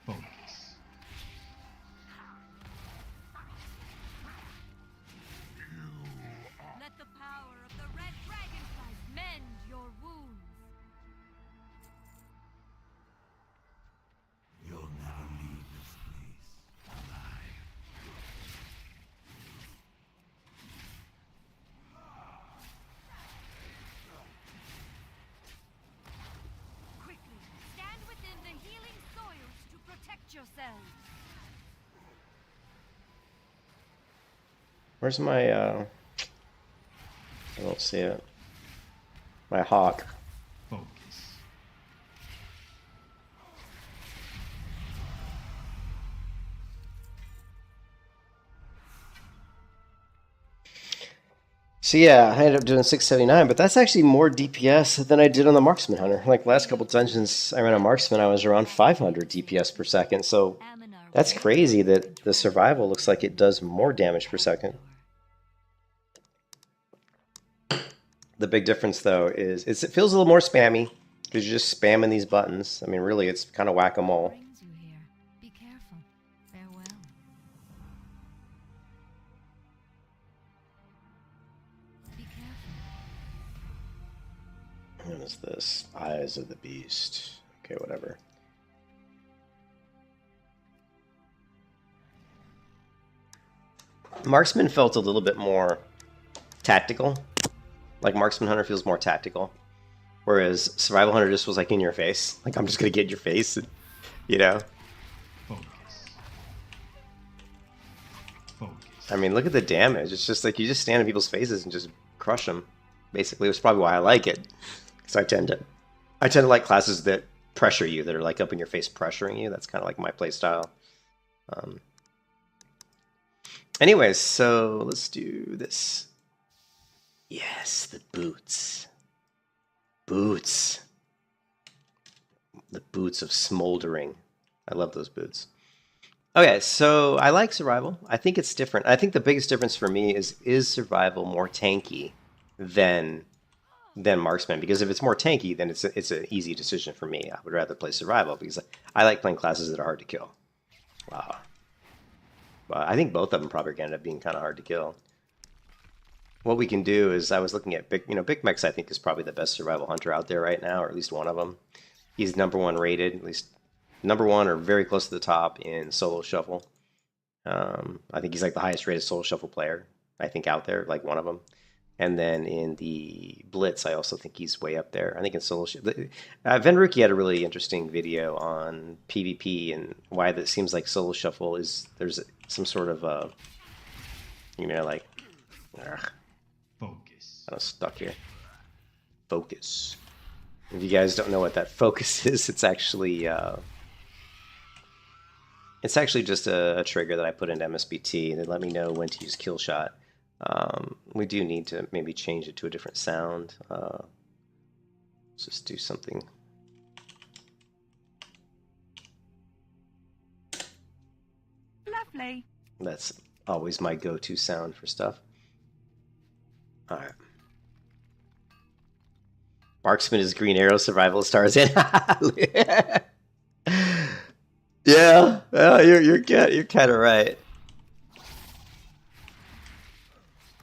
Focus. Let the power of the Red Dragonflight mend your wounds. You'll never leave this place alive. Quickly, stand within the healing soils to protect yourselves. Where's my, I don't see it. My hawk. Focus. So yeah, I ended up doing 679, but that's actually more DPS than I did on the Marksman Hunter. Like last couple dungeons I ran on Marksman, I was around 500 DPS per second. So that's crazy that the survival looks like it does more damage per second. The big difference though is it feels a little more spammy because you're just spamming these buttons. I mean, really, it's kind of whack-a-mole. Brings you here. Be careful. Farewell. Be careful. What is this? Eyes of the Beast. Okay, whatever. Marksman felt a little bit more tactical. Like Marksman Hunter feels more tactical. Whereas Survival Hunter just was like in your face. Like, I'm just going to get in your face, and, you know? Focus. Focus. I mean, look at the damage. It's just like you just stand in people's faces and just crush them. Basically, it's probably why I like it. Because I tend to like classes that pressure you, that are like up in your face pressuring you. That's kind of like my play style. Anyways, so let's do this. Yes, the boots. Boots. The boots of smoldering. I love those boots. Okay, so I like survival. I think it's different. I think the biggest difference for me is survival more tanky than marksman? Because if it's more tanky, then it's an easy decision for me. I would rather play survival because I like playing classes that are hard to kill. Wow. But I think both of them probably are going to end up being kind of hard to kill. What we can do is, I was looking at Big Mex, I think, is probably the best survival hunter out there right now, or at least one of them. He's #1 rated, at least #1 or very close to the top in solo shuffle. I think he's like the highest rated solo shuffle player, I think, out there, like one of them. And then in the Blitz, I also think he's way up there. I think in solo shuffle, Venruki had a really interesting video on PvP and why it seems like solo shuffle is, there's some sort of like, Focus. I'm stuck here. Focus. If you guys don't know what that focus is, it's actually just a trigger that I put into MSBT that let me know when to use kill shot. We do need to maybe change it to a different sound. Let's just do something. Lovely. That's always my go-to sound for stuff. All right. Marksman is Green Arrow, Survival stars in. Yeah, you're kind of right.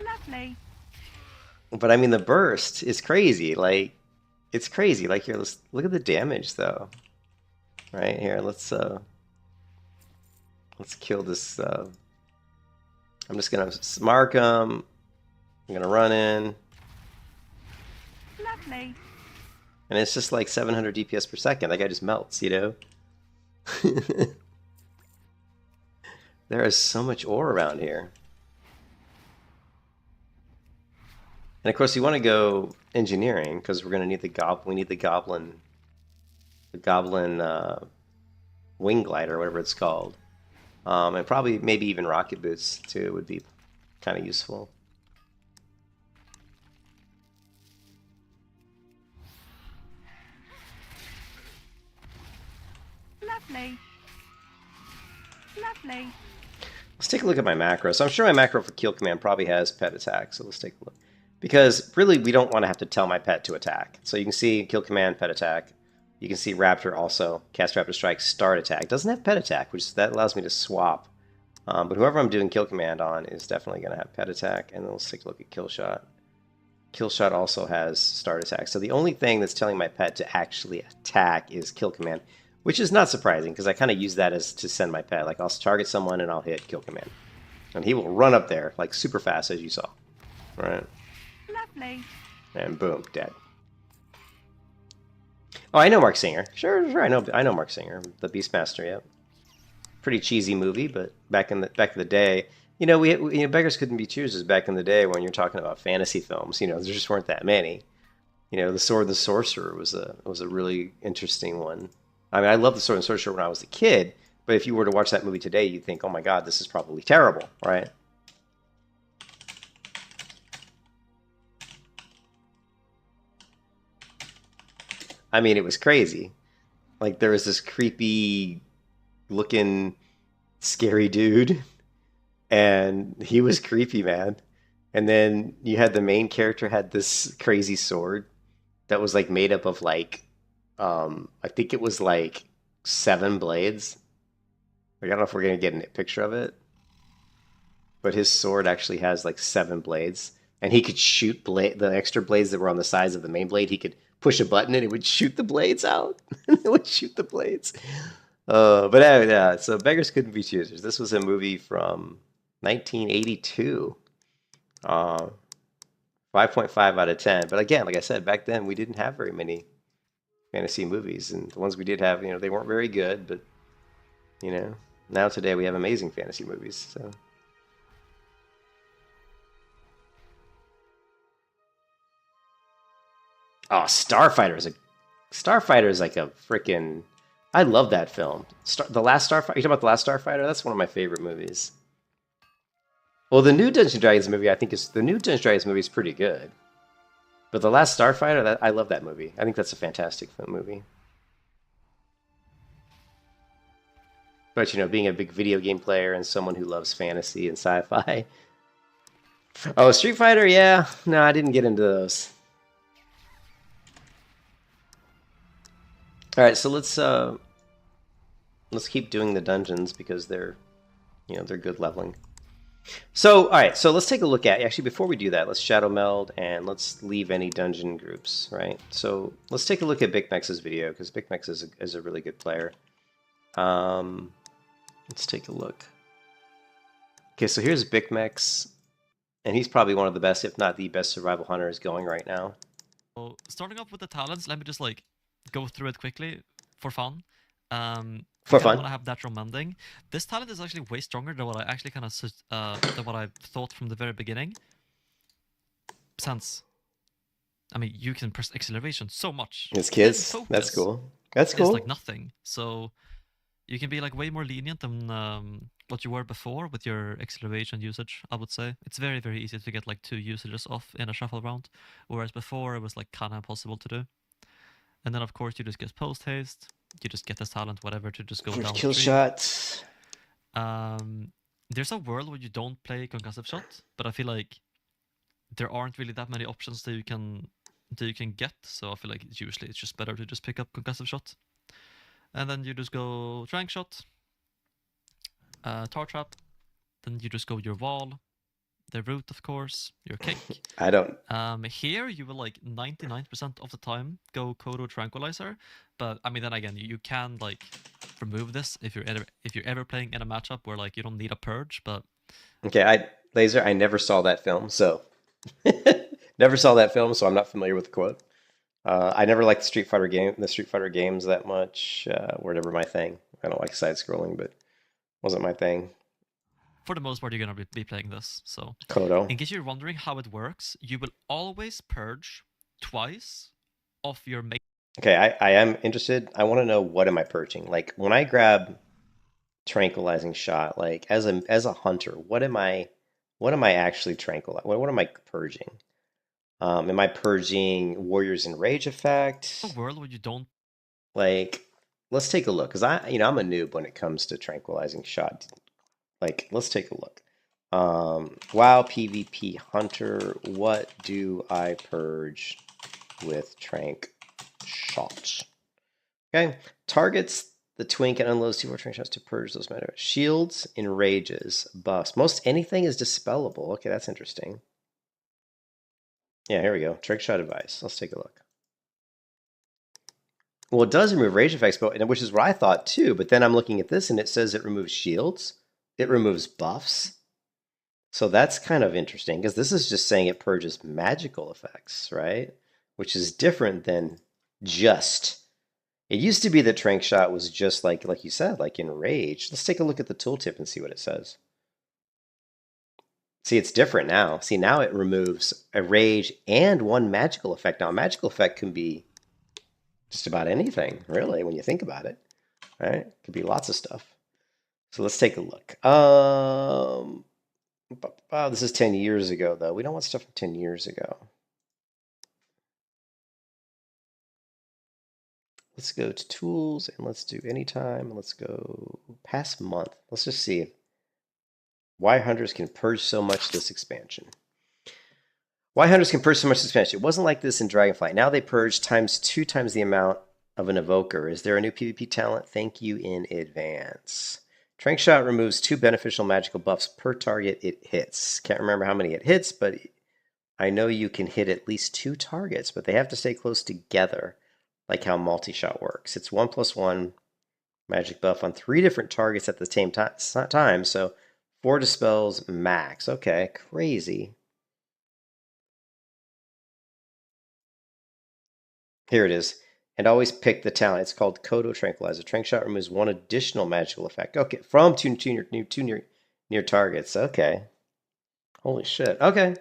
Lovely. But I mean, the burst is crazy. Like, it's crazy. Like, here, let's look at the damage, though. Right here, let's kill this. I'm just gonna mark him. I'm gonna run in. Lovely. And it's just like 700 DPS per second. That guy just melts, you know? There is so much ore around here. And of course, you want to go engineering because we're going to need the goblin. We need the goblin wing glider, whatever it's called, and probably maybe even rocket boots too would be kind of useful. Lovely. Lovely. Let's take a look at my macro. So I'm sure my macro for kill command probably has pet attack. So let's take a look. Because really, we don't want to have to tell my pet to attack. So you can see kill command, pet attack. You can see Raptor also, cast Raptor Strike, start attack. Doesn't have pet attack, which that allows me to swap. But whoever I'm doing kill command on is definitely going to have pet attack. And then let's take a look at kill shot. Kill shot also has start attack. So the only thing that's telling my pet to actually attack is kill command, which is not surprising because I kind of use that as to send my pet. Like, I'll target someone and I'll hit kill command. And he will run up there, like, super fast, as you saw. All right. Lovely. And boom, dead. Oh, I know Mark Singer. Sure, I know Mark Singer, the Beastmaster. Yep. Pretty cheesy movie, but back in the day, you know, beggars couldn't be choosers back in the day when you're talking about fantasy films. You know, there just weren't that many. You know, the Sword and the Sorcerer was a really interesting one. I mean, I loved the Sword and Sorcerer when I was a kid, but if you were to watch that movie today, you'd think, oh my God, this is probably terrible, right? I mean, it was crazy. Like there was this creepy looking scary dude and he was creepy, man. And then you had the main character had this crazy sword that was like made up of like I think it was like 7 blades. Like, I don't know if we're gonna get a picture of it, but his sword actually has like 7 blades, and he could shoot the extra blades that were on the sides of the main blade. He could push a button and it would shoot the blades out. It would shoot the blades. But yeah, so beggars couldn't be choosers. This was a movie from 1982. 5.5 out of 10. But again, like I said, back then we didn't have very many fantasy movies, and the ones we did have, they weren't very good. But now today we have amazing fantasy movies. So. Oh, Starfighter is like a freaking. I love that film. The Last Starfighter. You talking about The Last Starfighter? That's one of my favorite movies. Well, the new Dungeons & Dragons movie, the new Dungeons & Dragons movie is pretty good. But The Last Starfighter, I love that movie. I think that's a fantastic movie. But being a big video game player and someone who loves fantasy and sci-fi. Oh, Street Fighter, yeah. No, I didn't get into those. All right, so let's keep doing the dungeons because they're good leveling. So, all right, so let's take a look at, actually, before we do that, let's shadow meld and let's leave any dungeon groups, right? So let's take a look at BigMex's video because BigMex is a really good player. Let's take a look. Okay, so here's BigMex, and he's probably one of the best, if not the best survival hunters going right now. So starting off with the talents, let me just like go through it quickly for fun. For fun. I want to have natural mending. This talent is actually way stronger than what I actually than what I thought from the very beginning. Since, I mean, you can press acceleration so much. It's kids. That's cool. That's cool. It's like nothing. So you can be like way more lenient than what you were before with your acceleration usage. I would say it's very, very easy to get like 2 usages off in a shuffle round, whereas before it was like kind of impossible to do. And then of course you just get post haste. You just get this talent, whatever, to just go down. Kill shots. There's a world where you don't play concussive shot, but I feel like there aren't really that many options that you can get. So I feel like usually it's just better to just pick up concussive shot, and then you just go trank shot, tar trap, then you just go your wall, the root, of course, your kick. I don't. Here you will like 99% of the time go Kodo Tranquilizer, but I mean then again you can like remove this if you're ever playing in a matchup where like you don't need a purge. But okay, Laser, I never saw that film, so never saw that film, so I'm not familiar with the quote. I never liked the Street Fighter games that much. Were never my thing. I don't like side scrolling, but wasn't my thing. For the most part, you're gonna be playing this. So, Kodo. In case you're wondering how it works, you will always purge twice of your main. Okay, I am interested. I want to know, what am I purging? Like when I grab tranquilizing shot, like as a hunter, what am I actually tranquilizing? What am I purging? Am I purging Warriors in Rage effect? A world where you don't. Like, let's take a look, because I'm a noob when it comes to tranquilizing shot. Like, let's take a look. WoW PvP Hunter, what do I purge with trank shots? Okay, targets the twink and unloads 2 more trank shots to purge those matter. Shields, enrages, buffs. Most anything is dispellable. Okay, that's interesting. Yeah, here we go. Trick shot advice. Let's take a look. Well, it does remove rage effects, which is what I thought too. But then I'm looking at this and it says it removes shields. It removes buffs. So that's kind of interesting because this is just saying it purges magical effects, right? Which is different than just. It used to be that Trank Shot was just like you said, like in Rage. Let's take a look at the tooltip and see what it says. See, it's different now. See, now it removes a rage and one magical effect. Now, a magical effect can be just about anything, really, when you think about it. Right? It could be lots of stuff. So let's take a look. This is 10 years ago, though. We don't want stuff from 10 years ago. Let's go to tools and let's do anytime. And let's go past month. Let's just see why hunters can purge so much this expansion. Why hunters can purge so much this expansion. It wasn't like this in Dragonflight. Now they purge two times the amount of an evoker. Is there a new PvP talent? Thank you in advance. Trank Shot removes 2 beneficial magical buffs per target it hits. Can't remember how many it hits, but I know you can hit at least 2 targets, but they have to stay close together, like how multi-shot works. It's 1+1 magic buff on 3 different targets at the same time, so 4 dispels max. Okay, crazy. Here it is. And always pick the talent. It's called Kodo Tranquilizer. Trank Shot removes 1 additional magical effect. Okay, from two near targets. Okay. Holy shit. Okay.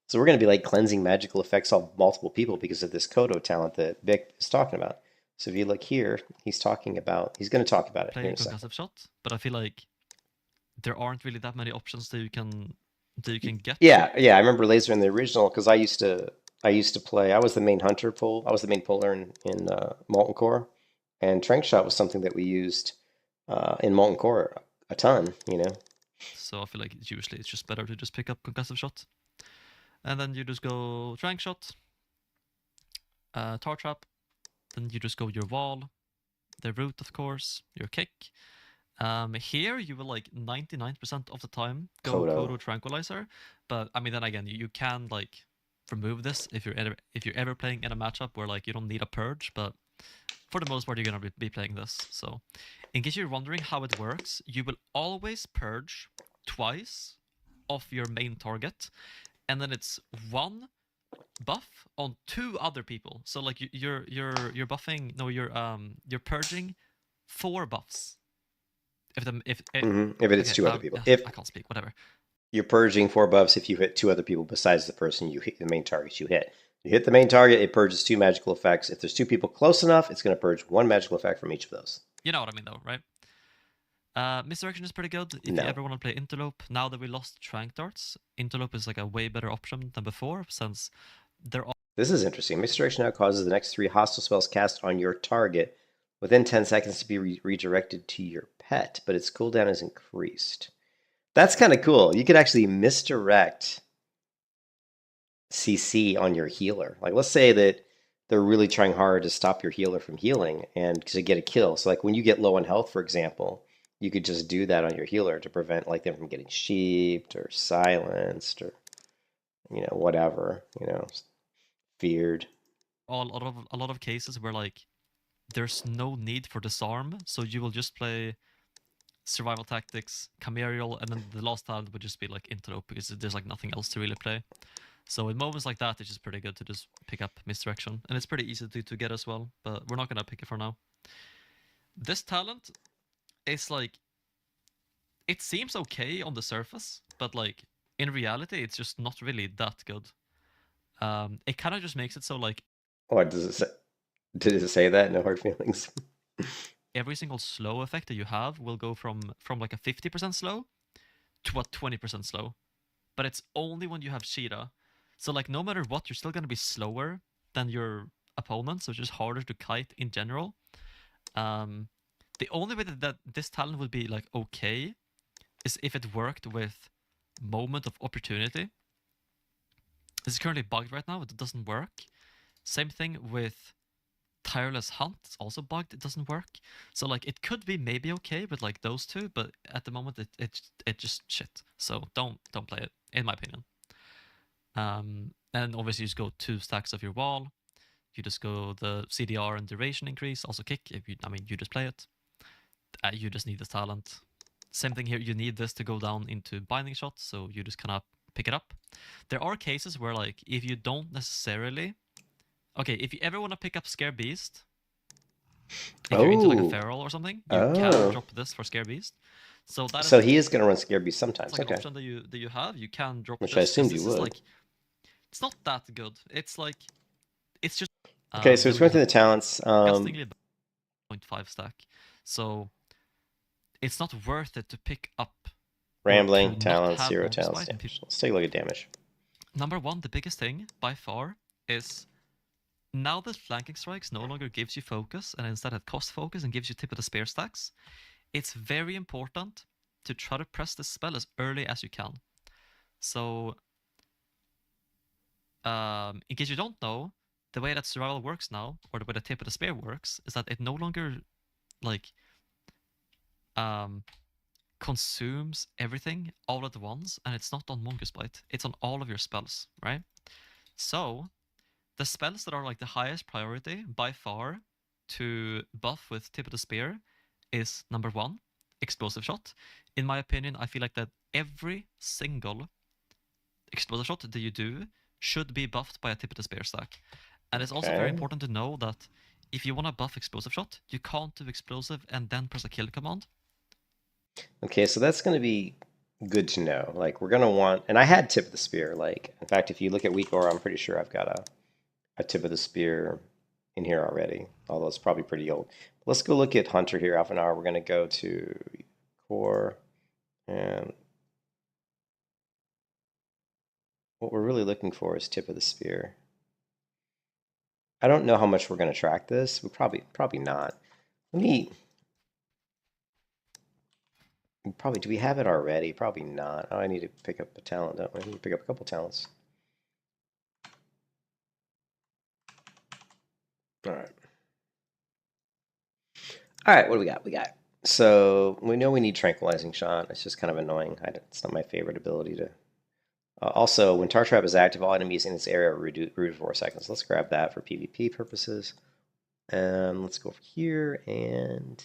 So we're going to be like cleansing magical effects on multiple people because of this Kodo talent that Vic is talking about. So if you look here, he's going to talk about it Play here in a second. concussive shot, but I feel like there aren't really that many options that you can get. Yeah, I remember laser in the original because I used to play. I was the main hunter pull. I was the main puller in Molten Core, and Trank Shot was something that we used in Molten Core a ton. So I feel like usually it's just better to just pick up concussive shot, and then you just go Trank Shot, Tar Trap, then you just go your wall, the root of course, your kick. Here you will like 99% of the time go Kodo Tranquilizer, but I mean then again you can like remove this if you're ever playing in a matchup where like you don't need a purge, but for the most part you're gonna be playing this. So in case you're wondering how it works, you will always purge twice of your main target, and then it's 1 buff on 2 other people. So like you're buffing, no, you're purging 4 buffs. If it hits 2 other people. I can't speak. Whatever. You're purging 4 buffs if you hit 2 other people besides the person you hit, the main targets you hit. You hit the main target, it purges 2 magical effects. If there's 2 people close enough, it's going to purge 1 magical effect from each of those. You know what I mean, though, right? Misdirection is pretty good if you ever want to play Interlope. Now that we lost Trank Darts, Interlope is like a way better option than before, since they're all... This is interesting. Misdirection now causes the next 3 hostile spells cast on your target within 10 seconds to be redirected to your pet, but its cooldown is increased. That's kind of cool. You could actually misdirect CC on your healer. Like, let's say that they're really trying hard to stop your healer from healing and to get a kill. So, like, when you get low on health, for example, you could just do that on your healer to prevent, like, them from getting sheeped or silenced or, whatever, feared. A lot of cases where, like, there's no need for disarm, so you will just play survival tactics, Camarial, and then the last talent would just be like Interlope because there's like nothing else to really play. So in moments like that, it's just pretty good to just pick up Misdirection, and it's pretty easy to get as well, but we're not gonna pick it for now. This talent is like, it seems okay on the surface, but like in reality, it's just not really that good. It kind of just makes it so like... What does it say? Did it say that? No hard feelings. Every single slow effect that you have will go from like a 50% slow to a 20% slow. But it's only when you have Sheeta. So like no matter what, you're still going to be slower than your opponent, so it's just harder to kite in general. The only way that this talent would be like okay is if it worked with Moment of Opportunity. This is currently bugged right now, it doesn't work. Same thing with Tireless Hunt, it's also bugged, it doesn't work. So like it could be maybe okay with like those 2, but at the moment it just shit. So don't play it, in my opinion. And obviously you just go 2 stacks of your wall. You just go the CDR and duration increase, also kick. You just play it. You just need this talent. Same thing here, you need this to go down into binding shots, so you just kind of pick it up. There are cases where like if you don't necessarily... Okay, if you ever want to pick up Scare Beast, if you're into like a feral or something, you can drop this for Scare Beast. So that is So like, he is going to run Scare Beast it's sometimes. like an Okay. option that you have. You can drop Which this, I 'cause assumed this you is would. like, it's not that good. It's like, it's just Okay, so it's going through the talents. disgustingly 0.5 stack. So it's not worth it to pick up or Rambling, to not talents, have 0 Monk talents, Spite and damage. Let's take a look at damage. Number one, the biggest thing by far is now that flanking strikes no longer gives you focus and instead it cost focus and gives you tip of the spear stacks, it's very important to try to press this spell as early as you can. So, in case you don't know, the way that survival works now, or the way the tip of the spear works, is that it no longer like consumes everything all at once, and it's not on Mongoose Bite. It's on all of your spells, right? So the spells that are like the highest priority by far to buff with tip of the spear is number one, explosive shot. In my opinion, I feel like that every single explosive shot that you do should be buffed by a tip of the spear stack. And it's also very Okay. important to know that if you want to buff explosive shot, you can't do explosive and then press a kill command. Okay, so that's going to be good to know. Like, we're going to want, and I had tip of the spear. Like, in fact, if you look at weak aura, I'm pretty sure I've got a tip of the spear in here already, although it's probably pretty old. Let's go look at Hunter here, half an hour. We're going to go to core, and what we're really looking for is tip of the spear. I don't know how much we're going to track this. We probably not. Let me. Probably, do we have it already? Probably not. Oh, I need to pick up a talent, don't we? I need to pick up a couple talents. All right. All right, what do we got? We got, so we know we need Tranquilizing Shot. It's just kind of annoying. It's not my favorite ability to. Also, when Tar Trap is active, all enemies in this area are rooted for 4 seconds. Let's grab that for PvP purposes. Let's go over here and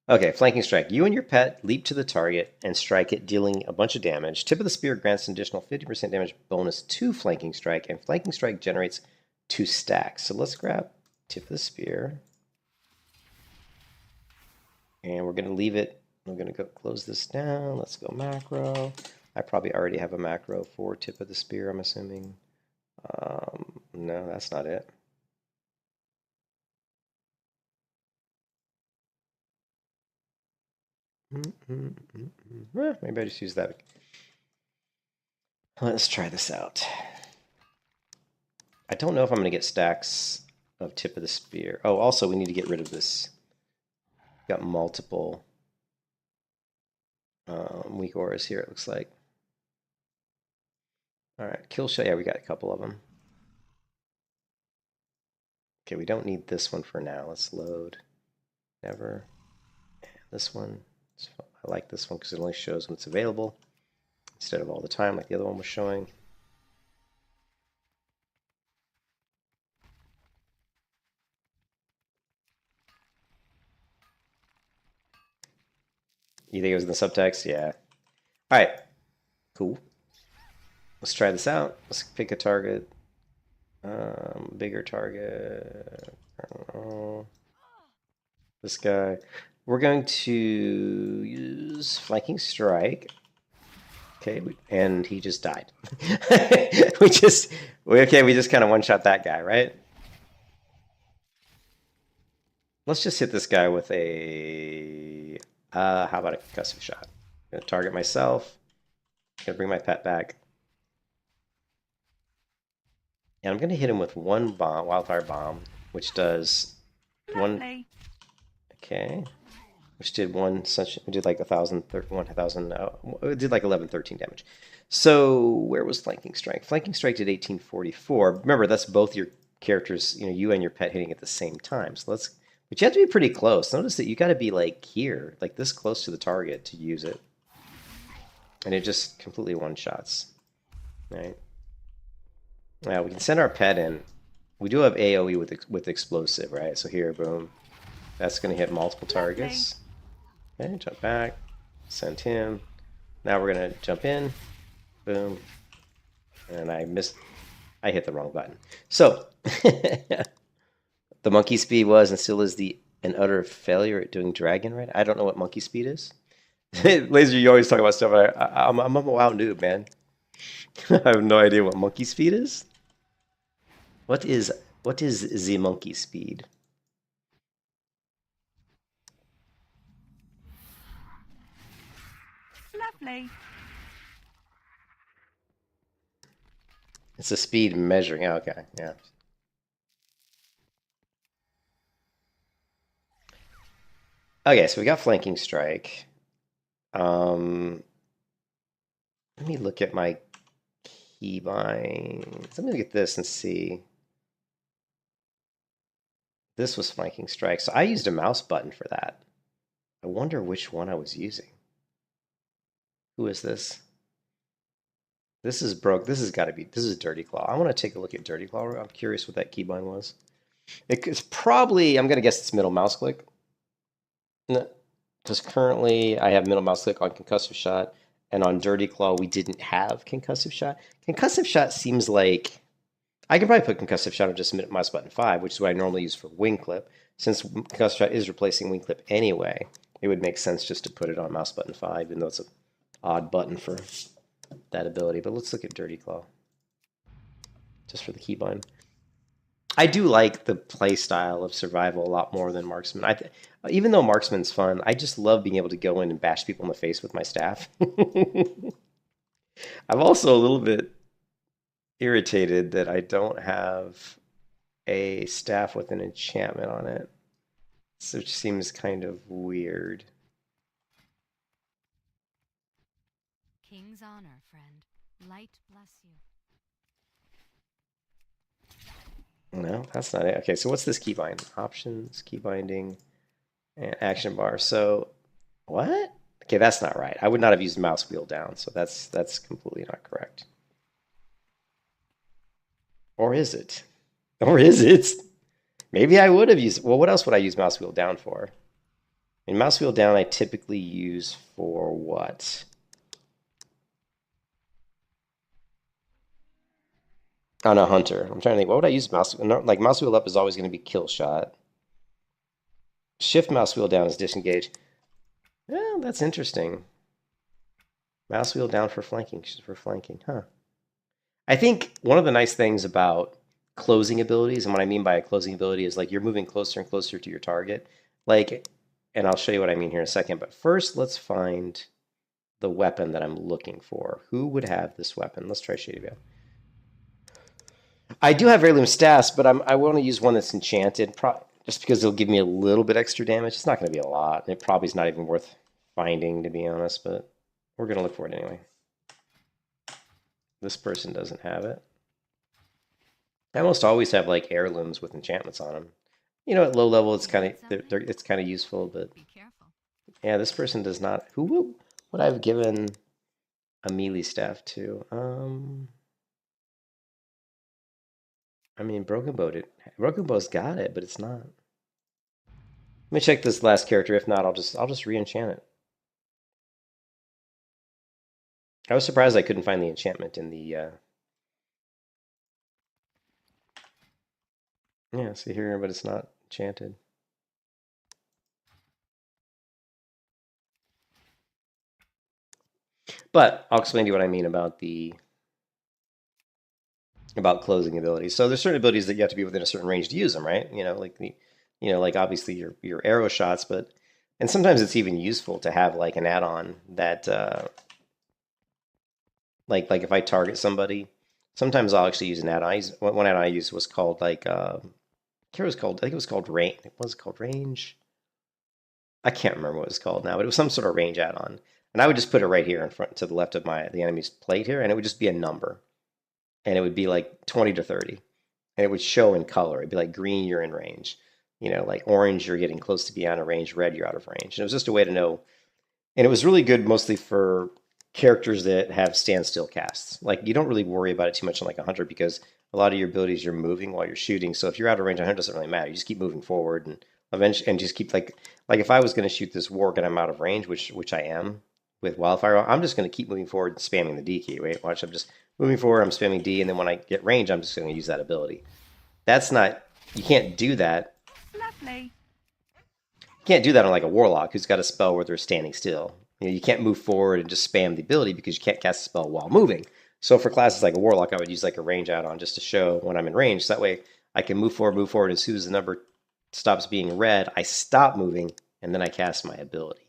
okay, flanking strike. You and your pet leap to the target and strike it, dealing a bunch of damage. Tip of the spear grants an additional 50% damage bonus to flanking strike, and flanking strike generates 2 stacks. So let's grab tip of the spear. And we're going to leave it. We're going to go close this down. Let's go macro. I probably already have a macro for tip of the spear, I'm assuming. No, that's not it. Maybe I just use that. Let's try this out. I don't know if I'm going to get stacks of tip of the spear. Oh, also we need to get rid of this. Got multiple weak auras here, it looks like. All right, kill shot. Yeah, we got a couple of them. Okay, we don't need this one for now. Let's load. Never. This one. I like this one because it only shows when it's available instead of all the time like the other one was showing. You think it was in the subtext? Yeah. All right. Cool. Let's try this out. Let's pick a target. Bigger target. I don't know. This guy. We're going to use flanking strike. Okay, and he just died. we just kind of one-shot that guy, right? Let's just hit this guy with a how about a concussive shot? I'm gonna target myself. I'm gonna bring my pet back. And I'm gonna hit him with one bomb, wildfire bomb, which does one. Okay. Which did one such, it did like 1,000, it did like 11, 13 damage. So where was flanking strike? Flanking strike did 1844. Remember, that's both your characters, you and your pet hitting at the same time. So but you have to be pretty close. Notice that you got to be like here, like this close to the target to use it. And it just completely one-shots, right? Now we can send our pet in. We do have AoE with explosive, right? So here, boom. That's going to hit multiple targets. Okay, jump back, send him. Now we're going to jump in, boom, and I hit the wrong button. So, The monkey speed was and still is an utter failure at doing dragon right. I don't know what monkey speed is. Laser, you always talk about stuff. I'm a WoW noob, man. I have no idea what monkey speed is. What is the monkey speed? Lovely. It's a speed measuring. Oh, okay, yeah. Okay, so we got flanking strike. Let me look at my keybinds. Let me look at this and see. This was flanking strike, so I used a mouse button for that. I wonder which one I was using. Who is this? This is broke. This has got to be. This is Dirty Claw. I want to take a look at Dirty Claw. I'm curious what that keybind was. It's probably. I'm gonna guess it's middle mouse click. Because currently I have middle mouse click on concussive shot, and on Dirty Claw we didn't have concussive shot. Concussive shot seems like I could probably put concussive shot on just mouse button 5, which is what I normally use for wing clip. Since concussive shot is replacing wing clip anyway, it would make sense just to put it on mouse button 5, even though it's an odd button for that ability. But let's look at Dirty Claw just for the keybind. I do like the play style of survival a lot more than marksman. Even though marksman's fun, I just love being able to go in and bash people in the face with my staff. I'm also a little bit irritated that I don't have a staff with an enchantment on it, which seems kind of weird. King's honor, friend. Light bless you. No, that's not it. Okay, so what's this keybind? Options, keybinding, and action bar. So, what? Okay, that's not right. I would not have used mouse wheel down, so that's completely not correct. Or is it? Or is it? Maybe I would have used. Well, what else would I use mouse wheel down for? I mean, mouse wheel down I typically use for what? On a hunter. I'm trying to think, what would I use mouse wheel? No, like mouse wheel up is always going to be kill shot. Shift mouse wheel down is disengage. Yeah, that's interesting. Mouse wheel down for flanking, huh? I think one of the nice things about closing abilities, and what I mean by a closing ability is like you're moving closer and closer to your target. Like, and I'll show you what I mean here in a second, but first let's find the weapon that I'm looking for. Who would have this weapon? Let's try Shady Veil. I do have Heirloom Staffs, but I want to use one that's enchanted, just because it'll give me a little bit extra damage. It's not going to be a lot. It probably is not even worth finding, to be honest, but we're going to look for it anyway. This person doesn't have it. I almost always have like heirlooms with enchantments on them. You know, at low level, it's kind of useful, but Be careful. yeah, this person does not. Who would I have given a melee staff to? I mean, Broken Bow's got it, but it's not. Let me check this last character. If not, I'll just re-enchant it. I was surprised I couldn't find the enchantment in the. Yeah, see here, but it's not enchanted. But I'll explain to you what I mean about closing abilities. So there's certain abilities that you have to be within a certain range to use them, right? You know, like like obviously your arrow shots, and sometimes it's even useful to have like an add-on that like if I target somebody, sometimes I'll actually use an add-on. One add-on I used was called like I think it was called range. Was it called range? I can't remember what it was called now, but it was some sort of range add-on. And I would just put it right here in front to the left of the enemy's plate here, and it would just be a number. And it would be like 20 to 30. And it would show in color. It'd be like green, you're in range. You know, like orange, you're getting close to be out of range. Red, you're out of range. And it was just a way to know. And it was really good mostly for characters that have standstill casts. Like, you don't really worry about it too much on like a hunter because a lot of your abilities you're moving while you're shooting. So if you're out of range, a hunter doesn't really matter. You just keep moving forward and eventually, and just keep like if I was going to shoot this warg and I'm out of range, which I am with Wildfire, I'm just going to keep moving forward and spamming the D key. Wait, watch, I'm just moving forward, I'm spamming D, and then when I get range, I'm just going to use that ability. That's not, you can't do that Lovely. You can't do that on like a warlock who's got a spell where they're standing still. You know, you can't move forward and just spam the ability because you can't cast a spell while moving. So for classes like a warlock, I would use like a range add-on just to show when I'm in range. So that way I can move forward. As soon as the number stops being red, I stop moving and then I cast my ability.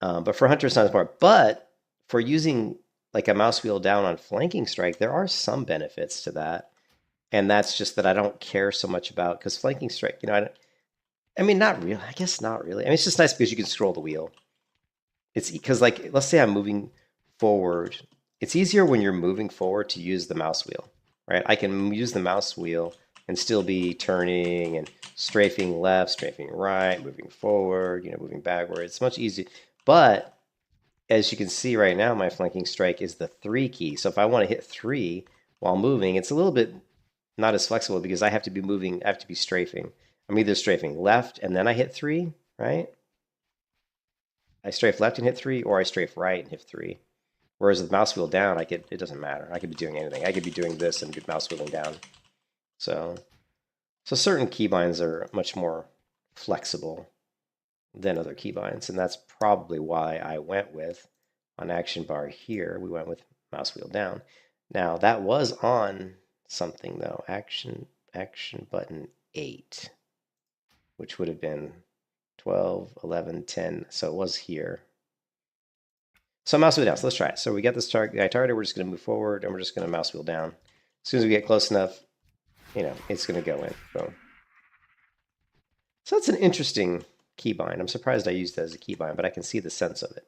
But for Hunter, it's not as smart. But for using like a mouse wheel down on flanking strike, there are some benefits to that. And that's just that I don't care so much about, because flanking strike, you know, I mean, not really. I guess not really. I mean, it's just nice because you can scroll the wheel. It's because, like, let's say I'm moving forward. It's easier when you're moving forward to use the mouse wheel, right? I can use the mouse wheel and still be turning and strafing left, strafing right, moving forward, you know, moving backward. It's much easier. But as you can see right now, my flanking strike is the 3 key. So if I want to hit 3 while moving, it's a little bit not as flexible because I have to be moving, I have to be strafing. I'm either strafing left and then I hit 3, right? I strafe left and hit 3, or I strafe right and hit 3. Whereas with mouse wheel down, it doesn't matter. I could be doing anything. I could be doing this and mouse wheeling down. So certain keybinds are much more flexible than other keybinds, and that's probably why I went with, on action bar here, we went with mouse wheel down. Now that was on something though, action button 8, which would have been 12, 11, 10. So it was here. So mouse wheel down. So let's try it. So we got this guy targeted. We're just going to move forward, and we're just going to mouse wheel down. As soon as we get close enough, you know, it's going to go in. Boom. So that's an interesting keybind. I'm surprised I used that as a keybind, but I can see the sense of it.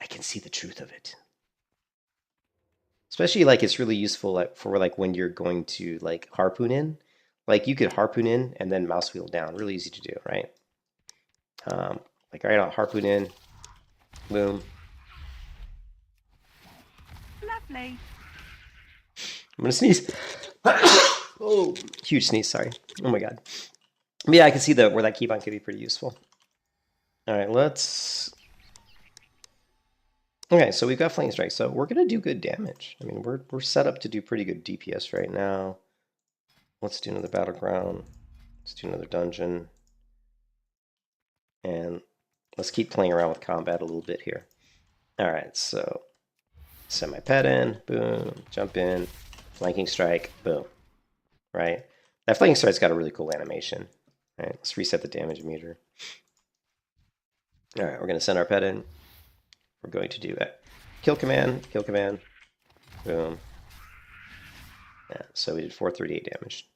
I can see the truth of it. Especially like it's really useful like for like when you're going to like harpoon in. Like you could harpoon in and then mouse wheel down. Really easy to do, right? Like right, I'll harpoon in, boom. Lovely. I'm gonna sneeze. Oh, huge sneeze, sorry. Oh my god. But yeah, I can see where that keybind could be pretty useful. All right, let's... Okay, so we've got Flame Strike, so we're gonna do good damage. I mean, we're set up to do pretty good DPS right now. Let's do another Battleground. Let's do another dungeon. And let's keep playing around with combat a little bit here. All right, so send my pet in, boom, jump in, flanking strike, boom, right? That flanking strike's got a really cool animation. All right, let's reset the damage meter. All right, we're gonna send our pet in. We're going to do that. Kill command, boom. Yeah, so we did 438 damage.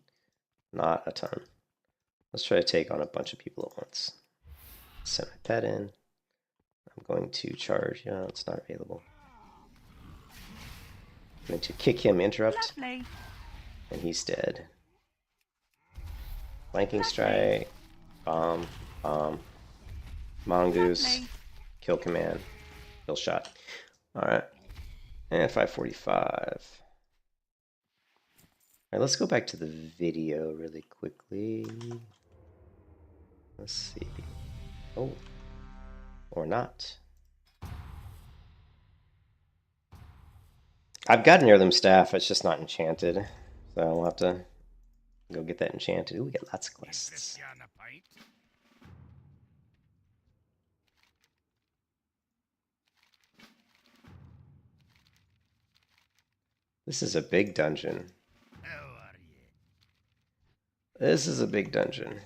Not a ton. Let's try to take on a bunch of people at once. Send my pet in. I'm going to charge. Yeah, it's not available. I'm going to kick him, interrupt. Lovely. And he's dead. Flanking strike. Bomb. Mongoose. Lovely. Kill command. Kill shot. Alright. And 545. Alright, let's go back to the video really quickly. Let's see. Oh. Or not. I've got an heirloom staff, it's just not enchanted. So I'll have to go get that enchanted. Ooh, we get lots of quests. This is a big dungeon. This is a big dungeon.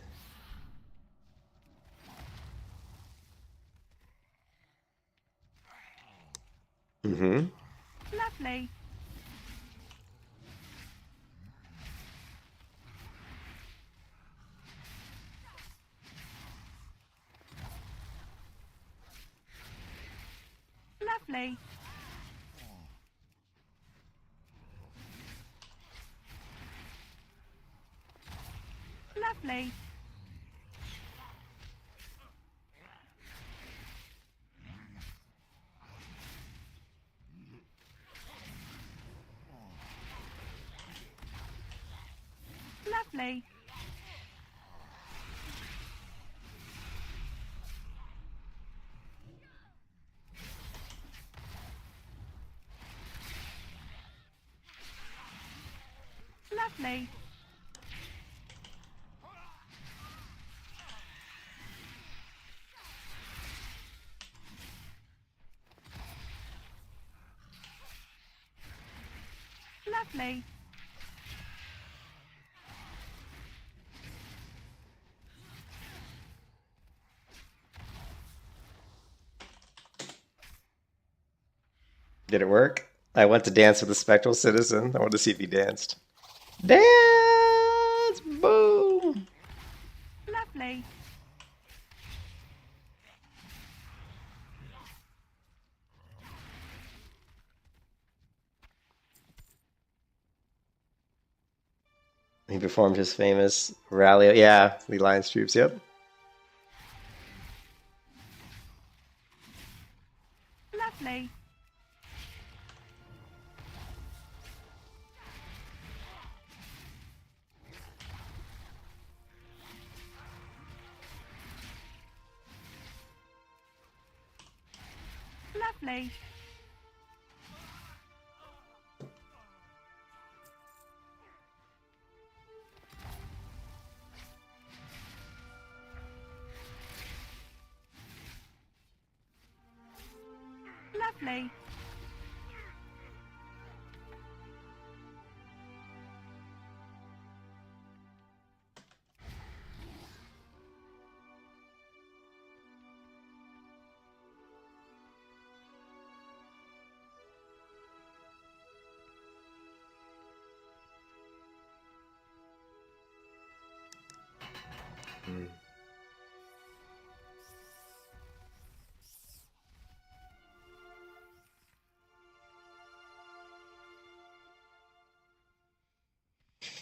Mm-hmm. Lovely. Lovely. Lovely. Lovely. Lovely. Lovely. Did it work? I went to dance with the spectral citizen. I wanted to see if he danced. Dance! Boom! Lovely. He performed his famous rally. Yeah, the Alliance troops. Yep. Lovely. Lovely. Lovely.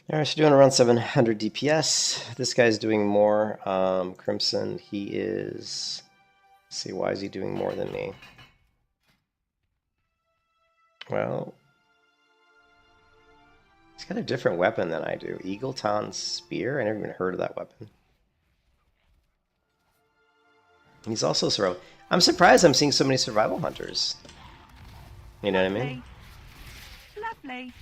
All right, so doing around 700 DPS. This guy's doing more. Crimson, he is. Let's see, why is he doing more than me? Well, he's got a different weapon than I do. Eagleton Spear? I never even heard of that weapon. He's also survival. I'm surprised I'm seeing so many survival hunters. You know what I mean? Lovely.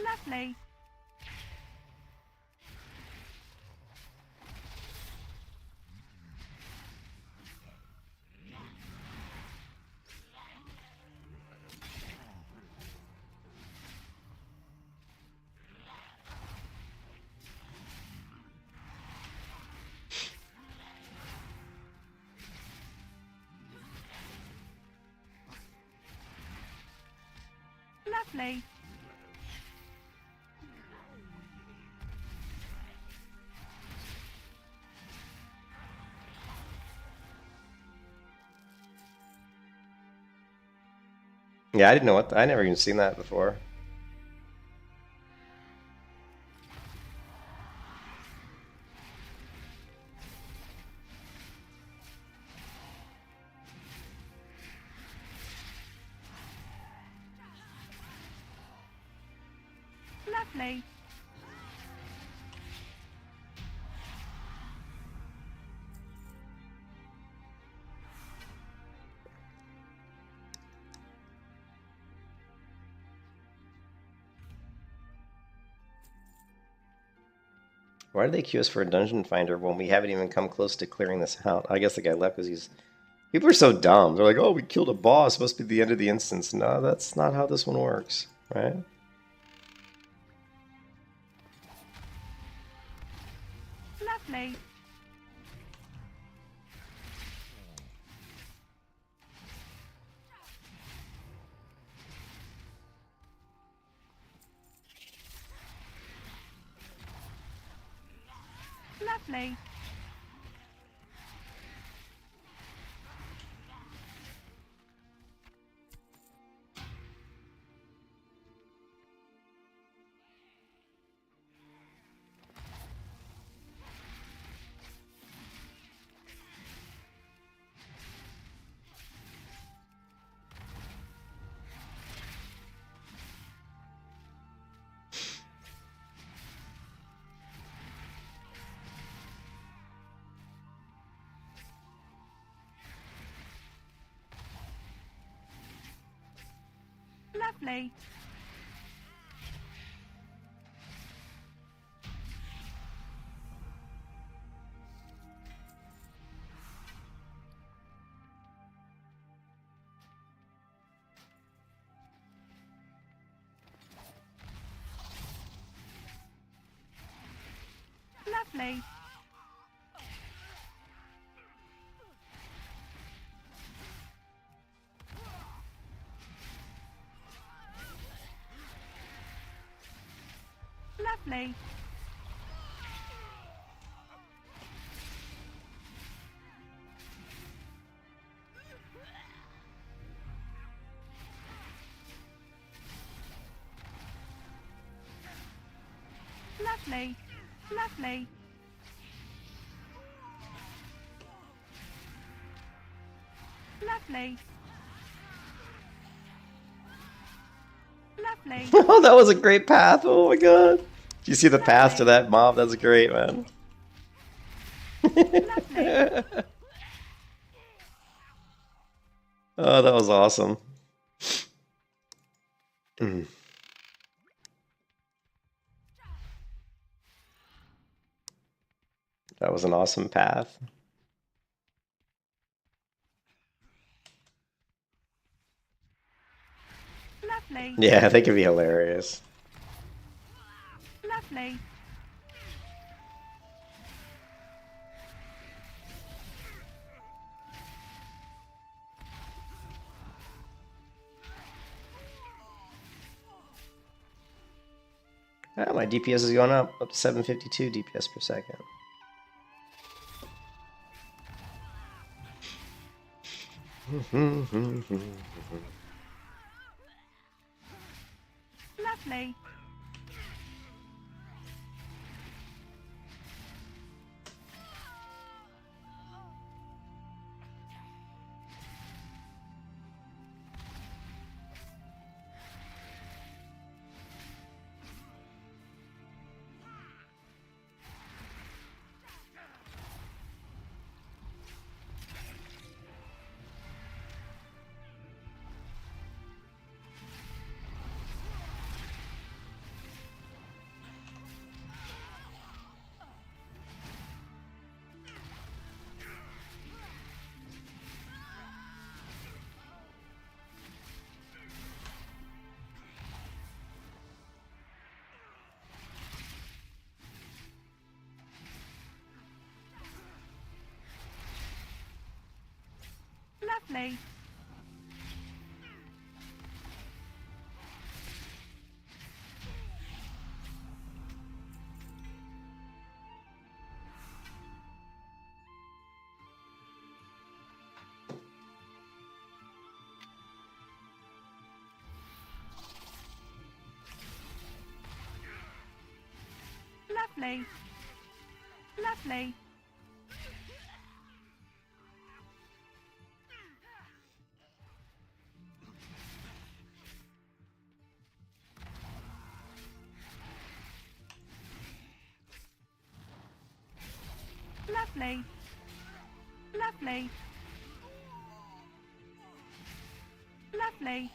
Lovely. Lovely. Yeah, I didn't know what. I never even seen that before. Lovely. Why did they queue us for a dungeon finder when we haven't even come close to clearing this out? I guess the guy left because he's... People are so dumb. They're like, oh, we killed a boss. Must be the end of the instance. No, that's not how this one works, right? Lovely. Lovely. Lovely. Lovely. Lovely. Lovely. Lovely. Lovely. Lovely. Oh, that was a great path. Oh my god. Did you see the path to that mob? That's great, man. Lovely. Oh, that was awesome. Mm. That was an awesome path. Lovely. Yeah, they could be hilarious. Lovely. Ah, my DPS is going up to 752 DPS per second. Lovely. Lovely. Lovely. Lovely. Lovely. Lovely. Lovely.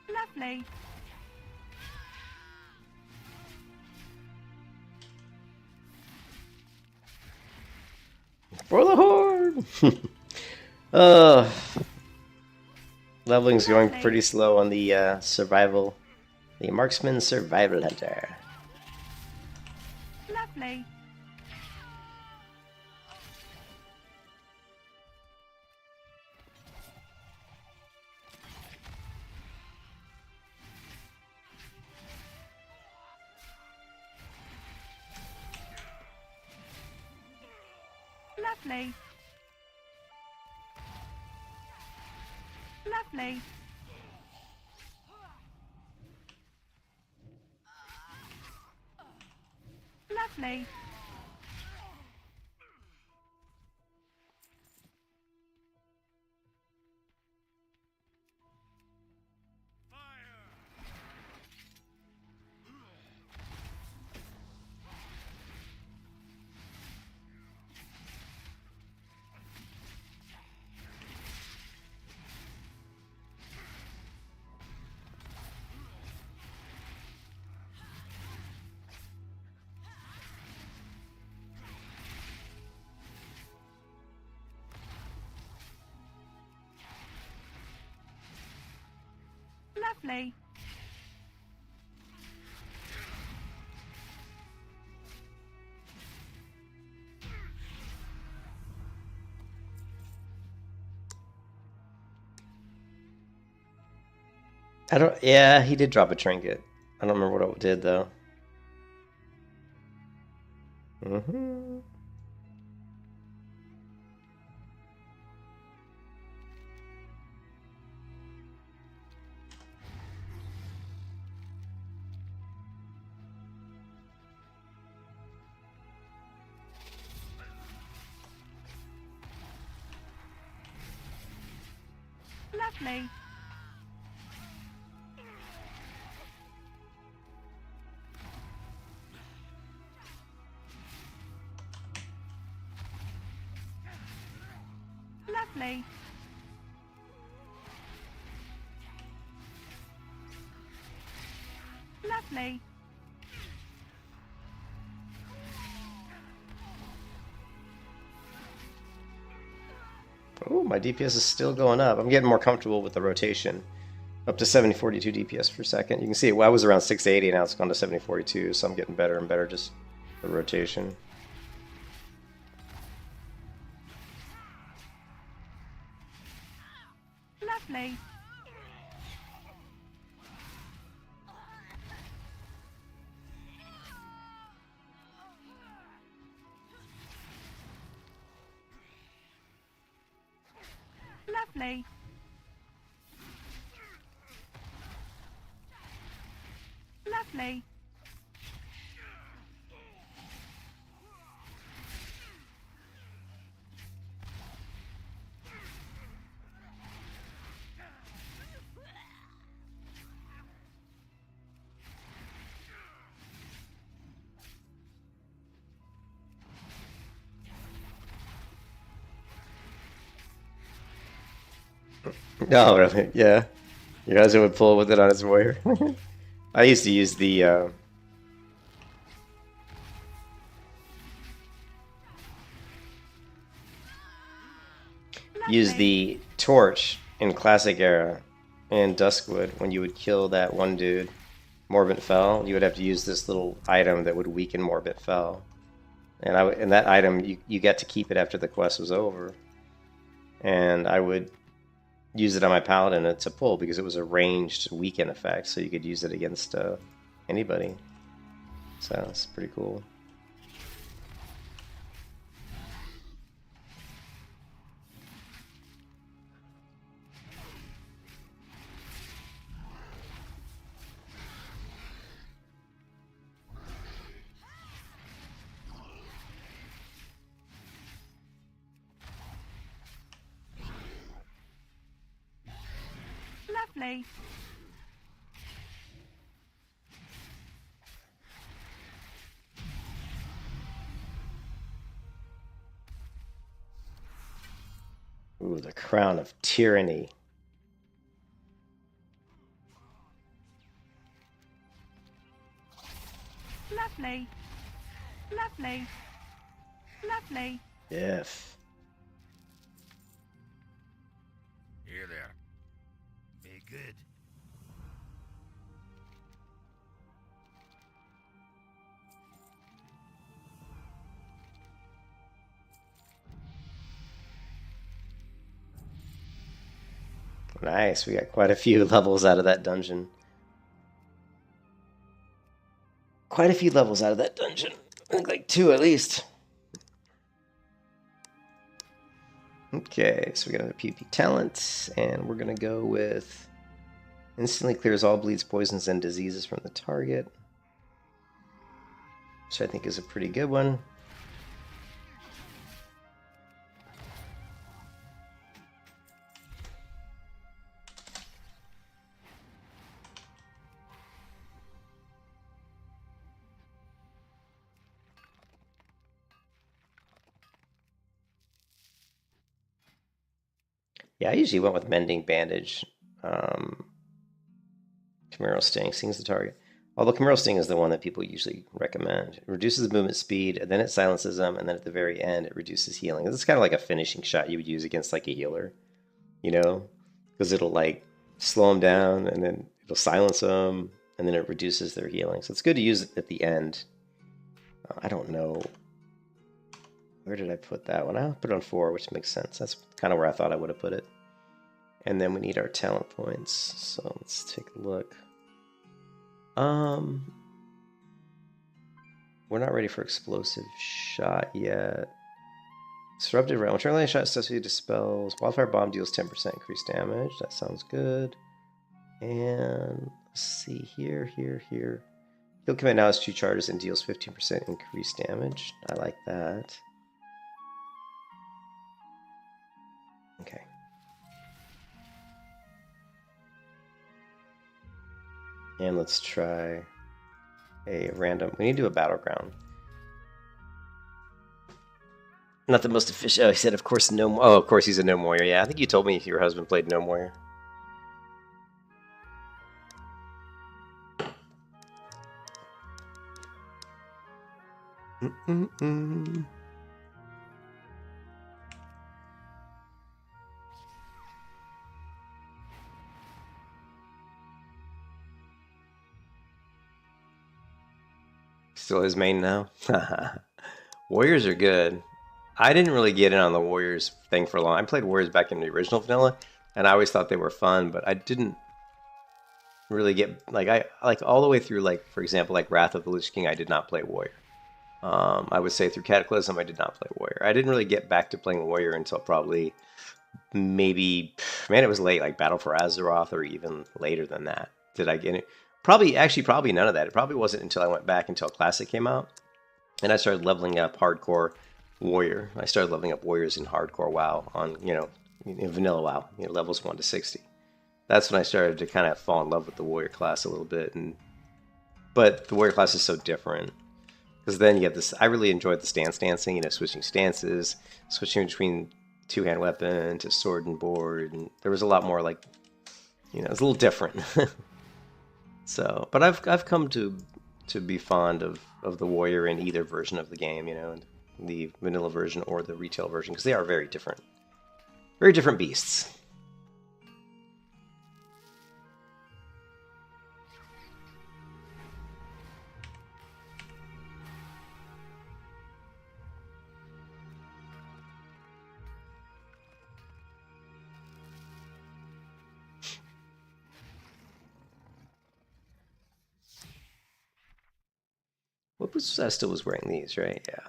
Lovely. For the horde! uh, Leveling's going pretty slow on the the Marksman Survival Hunter. Lovely. Lovely. Lovely. Lovely. Lovely. I don't. Yeah, he did drop a trinket. I don't remember what it did though. Mm-hmm. Lovely. Lovely. Lovely. Oh, my DPS is still going up. I'm getting more comfortable with the rotation. Up to 7042 DPS per second. You can see, well, I was around 680, now it's gone to 7042, so I'm getting better and better just the rotation. Lovely. Lovely. Lovely. Oh, really? Yeah. You guys would pull with it on his warrior. I used to use the torch in Classic Era in Duskwood when you would kill that one dude, Morbid Fell. You would have to use this little item that would weaken Morbid Fell, and that item you get to keep it after the quest was over. And I would use it on my paladin to pull because it was a ranged weaken effect, so you could use it against anybody. So it's pretty cool. Lovely. Ooh, the Crown of Tyranny. Lovely. Lovely. Lovely. Yes. Here there. Be good. Nice, we got quite a few levels out of that dungeon. Quite a few levels out of that dungeon. I think like 2 at least. Okay, so we got another PvP talent, and we're gonna go with instantly clears all bleeds, poisons, and diseases from the target, which I think is a pretty good one. Yeah, I usually went with Mending Bandage. Chimeral Sting stings the target. Although Chimeral Sting is the one that people usually recommend. It reduces movement speed, and then it silences them, and then at the very end it reduces healing. It's kind of like a finishing shot you would use against like a healer, you know? Because it'll like slow them down, and then it'll silence them, and then it reduces their healing. So it's good to use it at the end. I don't know. Where did I put that one? I put it on 4, which makes sense. That's kind of where I thought I would have put it. And then we need our talent points. So let's take a look. We're not ready for explosive shot yet. Disruptive round. When turn shot successfully dispels. Wildfire bomb deals 10% increased damage. That sounds good. And let's see here. Heal command now has 2 charges and deals 15% increased damage. I like that. Okay. And let's try a random. We need to do a battleground. Not the most efficient. Oh, he said, of course, no. Oh, of course, he's a gnome warrior. Yeah, I think you told me your husband played gnome warrior. Still his main now. Warriors are good. I didn't really get in on the Warriors thing for long. I played Warriors back in the original vanilla, and I always thought they were fun, but I didn't really get I all the way through, like, for example, like Wrath of the Lich King. I did not play Warrior. I would say through Cataclysm, I did not play Warrior. I didn't really get back to playing Warrior until probably maybe, man, it was late, like Battle for Azeroth, or even later than that. Did I get it? Probably none of that. It probably wasn't until I went back until Classic came out, and I started leveling up hardcore Warrior. I started leveling up Warriors in hardcore WoW on, in vanilla WoW, levels 1 to 60. That's when I started to kind of fall in love with the Warrior class a little bit. But the Warrior class is so different, because then you have this. I really enjoyed the stance dancing, switching stances, switching between two-hand weapon to sword and board, and there was a lot more, like, it was a little different. So, but I've come to be fond of the Warrior in either version of the game, the vanilla version or the retail version, because they are very different beasts. What was I still was wearing these, right? Yeah.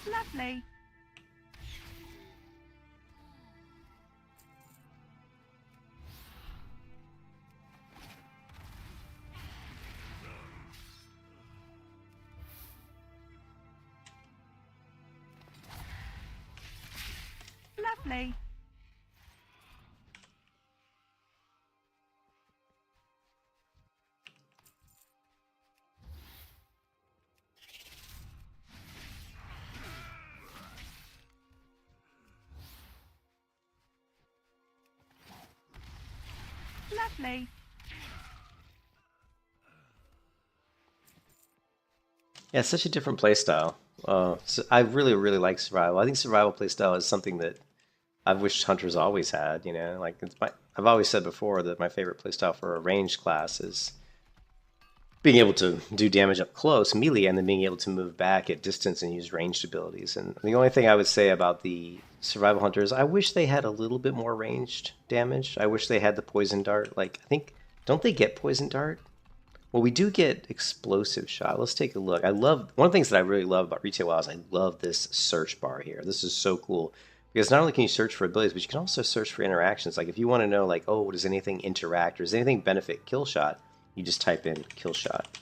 Lovely. Lovely. Lovely. Yeah, it's such a different playstyle. So I really like survival. I think survival playstyle is something that I've wished hunters always had. Like I've always said before that my favorite playstyle for a ranged class is being able to do damage up close, melee, and then being able to move back at distance and use ranged abilities. And the only thing I would say about the survival hunters, I wish they had a little bit more ranged damage. I wish they had the poison dart. Like, I think, don't they get poison dart? Well, we do get explosive shot. Let's take a look. One of the things that I really love about retail WoW is I love this search bar here. This is so cool, Because not only can you search for abilities, but you can also search for interactions. Like if you want to know, like, oh, does anything interact or does anything benefit kill shot, you just type in kill shot,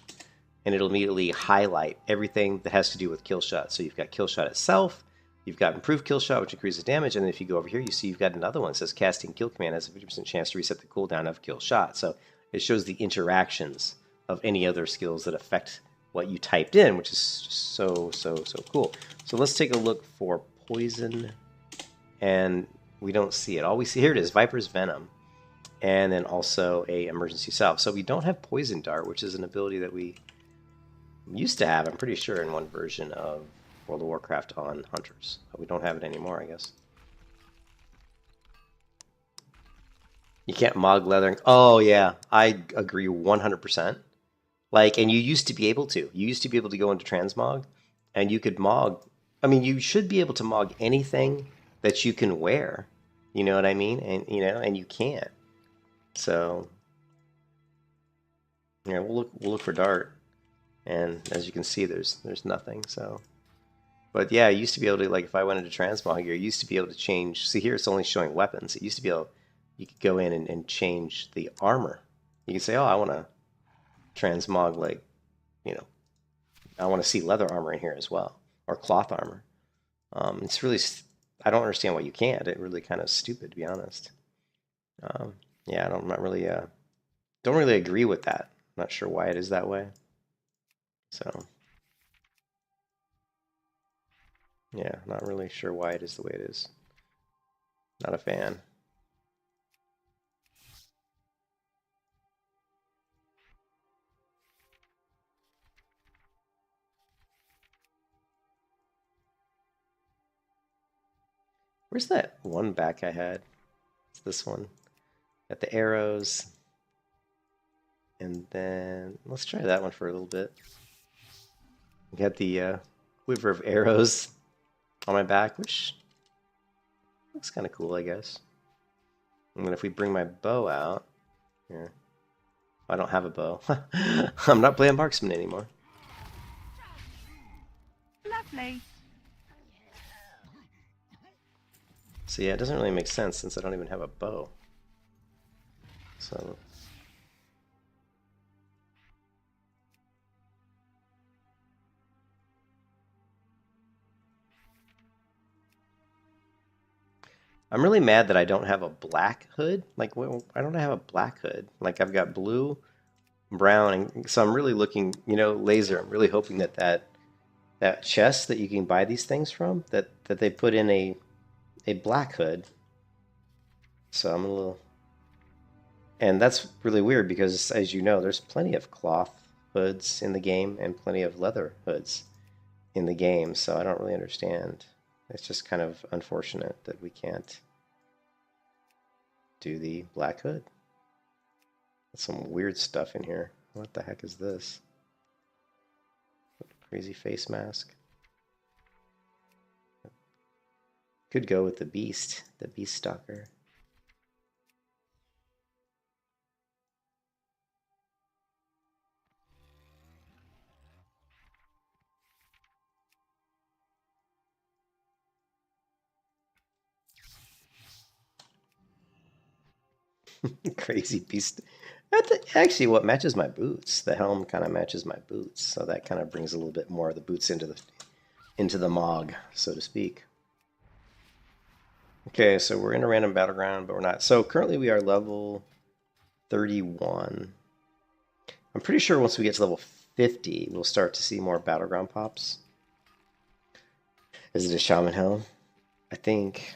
and it'll immediately highlight everything that has to do with kill shot. So you've got kill shot itself, you've got improved kill shot, which increases damage, and then if you go over here, you see you've got another one that says casting kill command has a 50% chance to reset the cooldown of kill shot. So it shows the interactions of any other skills that affect what you typed in, which is just so cool. So let's take a look for poison. And we don't see it. All we see, here it is, Viper's Venom, and then also a emergency salve. So we don't have Poison Dart, which is an ability that we used to have, I'm pretty sure, in one version of World of Warcraft on Hunters. But we don't have it anymore, I guess. You can't Mog Leather. Oh, yeah, I agree 100%. Like, and you used to be able to. You used to be able to go into Transmog, and you could Mog. I mean, you should be able to Mog anything that you can wear, you know what I mean? And and you can't. So yeah, we'll look for Dart, and as you can see, there's nothing. So, but yeah, I used to be able to, like, if I went into Transmog here, I used to be able to change. See here, it's only showing weapons. It used to be able, you could go in and change the armor. You could say, oh, I want to Transmog, like, I want to see leather armor in here as well, or cloth armor. It's really, I don't understand why you can't. It really kind of stupid, to be honest. Yeah, I'm not really, don't really agree with that. I'm not sure why it is that way. So, yeah, not really sure why it is the way it is. Not a fan. Where's that one back I had? It's this one. Got the arrows. And then let's try that one for a little bit. Got the quiver of arrows on my back, which looks kind of cool, I guess. And then if we bring my bow out here, I don't have a bow. I'm not playing Marksman anymore. Lovely. So yeah, it doesn't really make sense since I don't even have a bow. So I'm really mad that I don't have a black hood. Like, well, I don't have a black hood. Like, I've got blue, brown, and so I'm really looking, laser. I'm really hoping that chest that you can buy these things from, that they put in a black hood. So I'm a little, and that's really weird because, as you know, there's plenty of cloth hoods in the game and plenty of leather hoods in the game. So I don't really understand. It's just kind of unfortunate that we can't do the black hood. There's some weird stuff in here. What the heck is this? Crazy face mask. Could go with the beast stalker. Crazy beast. That's actually what matches my boots. The helm kind of matches my boots, so that kind of brings a little bit more of the boots into the Mog, so to speak. Okay, so we're in a random battleground, but we're not. So currently we are level 31. I'm pretty sure once we get to level 50, we'll start to see more battleground pops. Is it a shaman helm? I think.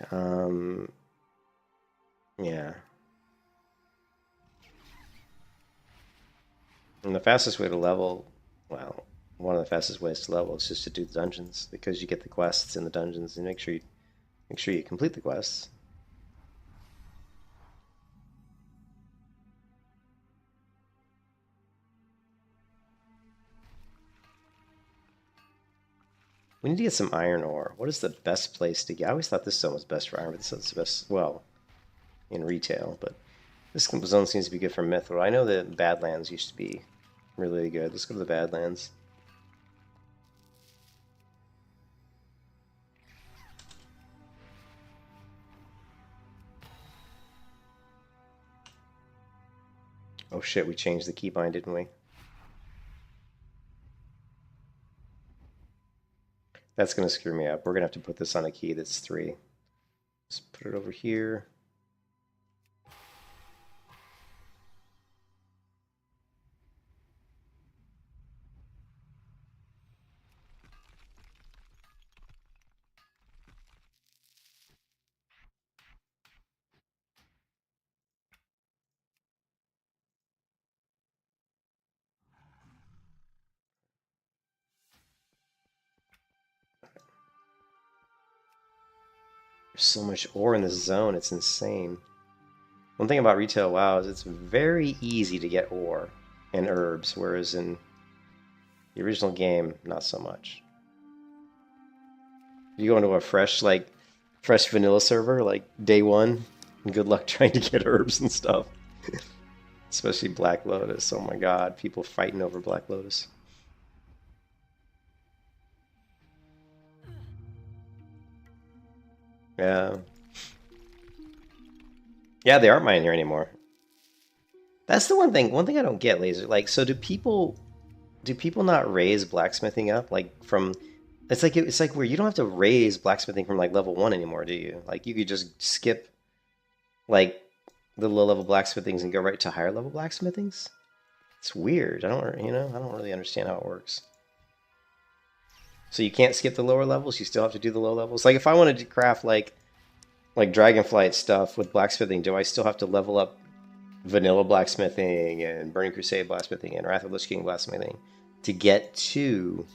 Yeah. And the fastest way to level, well, one of the fastest ways to level is just to do the dungeons, because you get the quests in the dungeons, and make sure you complete the quests. We need to get some iron ore. What is the best place to get? I always thought this zone was best for iron, but this is the best, well, in retail, but this zone seems to be good for Mithril. I know that Badlands used to be really good. Let's go to the Badlands. Oh shit, we changed the keybind, didn't we? That's gonna screw me up. We're gonna have to put this on a key that's 3. Just put it over here. There's so much ore in this zone, it's insane. One thing about retail WoW is it's very easy to get ore and herbs, whereas in the original game, not so much. You go into a fresh vanilla server, like day 1, and good luck trying to get herbs and stuff. Especially Black Lotus. Oh my god, people fighting over Black Lotus. Yeah. Yeah, they aren't mining here anymore. That's the one thing I don't get, Laser. Like, so do people not raise blacksmithing up? Like from it's like where you don't have to raise blacksmithing from like level 1 anymore, do you? Like you could just skip like the low level blacksmithings and go right to higher level blacksmithings? It's weird. I don't really understand how it works. So you can't skip the lower levels, you still have to do the low levels. Like if I wanted to craft like Dragonflight stuff with blacksmithing, do I still have to level up vanilla blacksmithing and Burning Crusade blacksmithing and Wrath of the Lich King blacksmithing to get to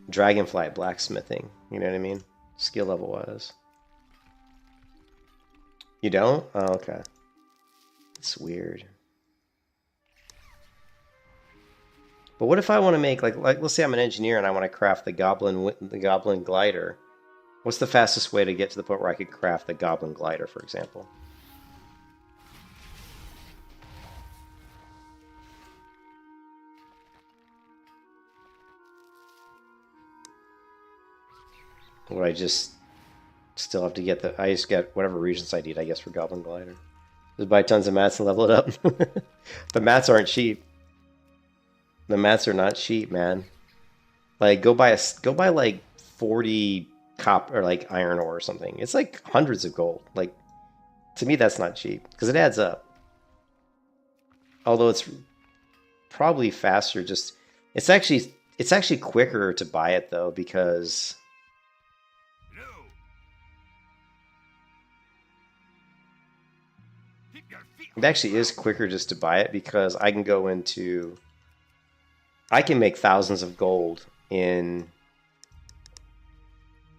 Dragonflight blacksmithing? You know what I mean? Skill level wise. You don't? Oh, okay. It's weird. But what if I want to make like let's say I'm an engineer and I want to craft the goblin glider? What's the fastest way to get to the point where I could craft the goblin glider, for example? Would I just still have to get I just get whatever regions I need, I guess, for goblin glider. Just buy tons of mats and level it up. The mats aren't cheap. The mats are not cheap, man. Like go buy like 40 copper or like iron ore or something. It's like hundreds of gold. Like to me that's not cheap because it adds up. Although it's probably faster it's actually quicker to buy it though because it actually is quicker just to buy it because I can make thousands of gold in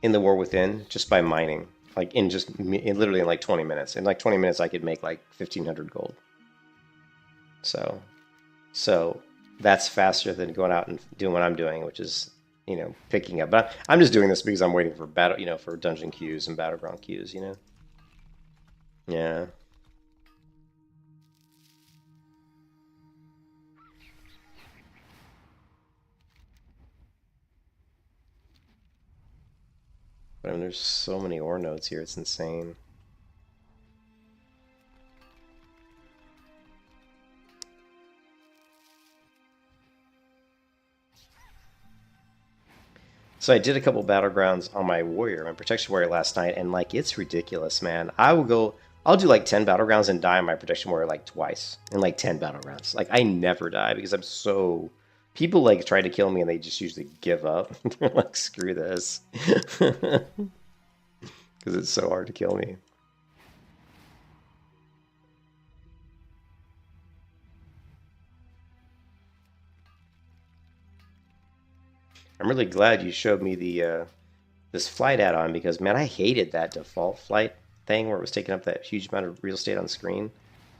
the War Within just by mining. Like literally in like 20 minutes. In like 20 minutes I could make like 1,500 gold. So that's faster than going out and doing what I'm doing, which is, picking up. But I'm just doing this because I'm waiting for battle, for dungeon queues and battleground queues, Yeah. But I mean, there's so many ore nodes here, it's insane. So I did a couple battlegrounds on my protection warrior last night, and like it's ridiculous, man. I'll do like 10 battlegrounds and die on my protection warrior like twice in like 10 battlegrounds. Like I never die because I'm so people like try to kill me and they just usually give up. They're like, screw this. Because it's so hard to kill me. I'm really glad you showed me the this flight add-on because, man, I hated that default flight thing where it was taking up that huge amount of real estate on screen.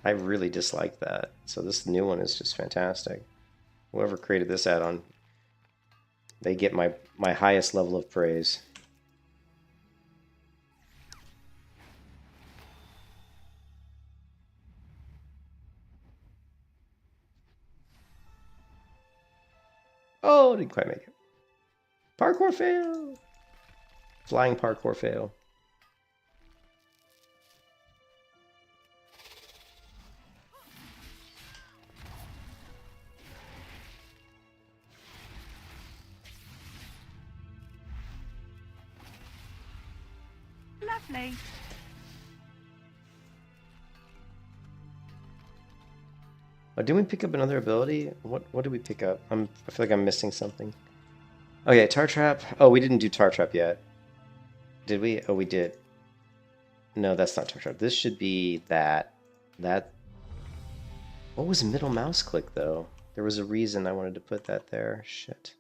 I really disliked that. So this new one is just fantastic. Whoever created this add-on, they get my highest level of praise. Oh, didn't quite make it. Parkour fail! Flying parkour fail. Lovely. Oh, didn't we pick up another ability? What did we pick up? I feel like I'm missing something. Oh yeah, Tar Trap. Oh, we didn't do Tar Trap yet. Did we? Oh, we did. No, that's not Tar Trap. This should be that. That. What was middle mouse click though? There was a reason I wanted to put that there. Shit.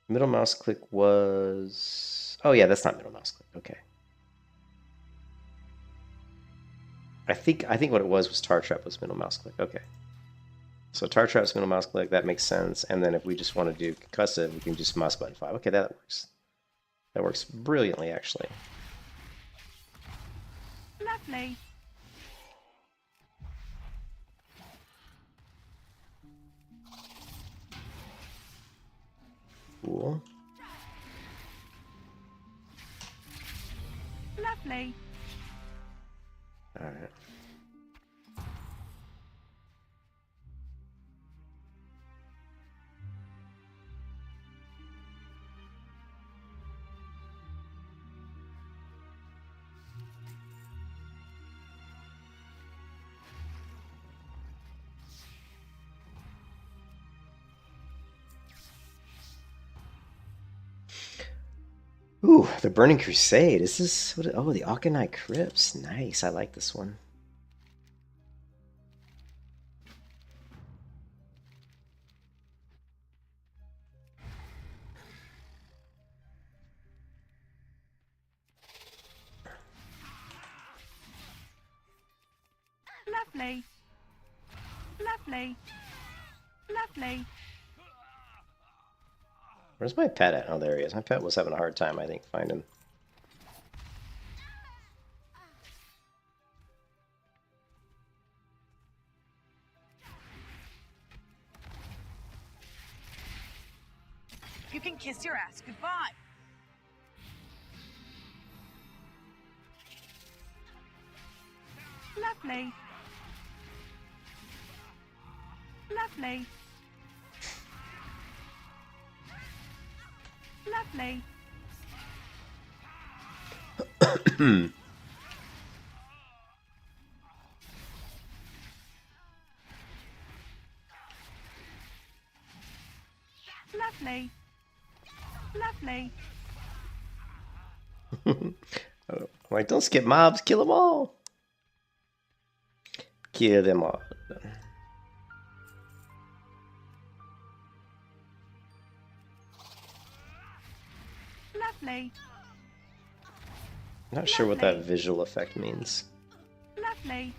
Middle mouse click was. Oh yeah, that's not middle mouse click. Okay. I think what it was Tar Trap was middle mouse click. Okay. So Tar Trap's middle mouse click, that makes sense. And then if we just want to do concussive, we can just mouse button 5. Okay, that works. That works brilliantly, actually. Lovely. Cool. Lovely. All right. Ooh, the Burning Crusade. Is this what? Oh, the Aconite Crypts. Nice. I like this one. Lovely. Lovely. Lovely. Where's my pet at? Oh, there he is. My pet was having a hard time, I think, finding. You can kiss your ass goodbye. Lovely. Lovely. Lovely. Lovely. Lovely. Like, don't skip mobs, kill them all. Kill them all. Lovely. Not sure what that visual effect means. Lovely.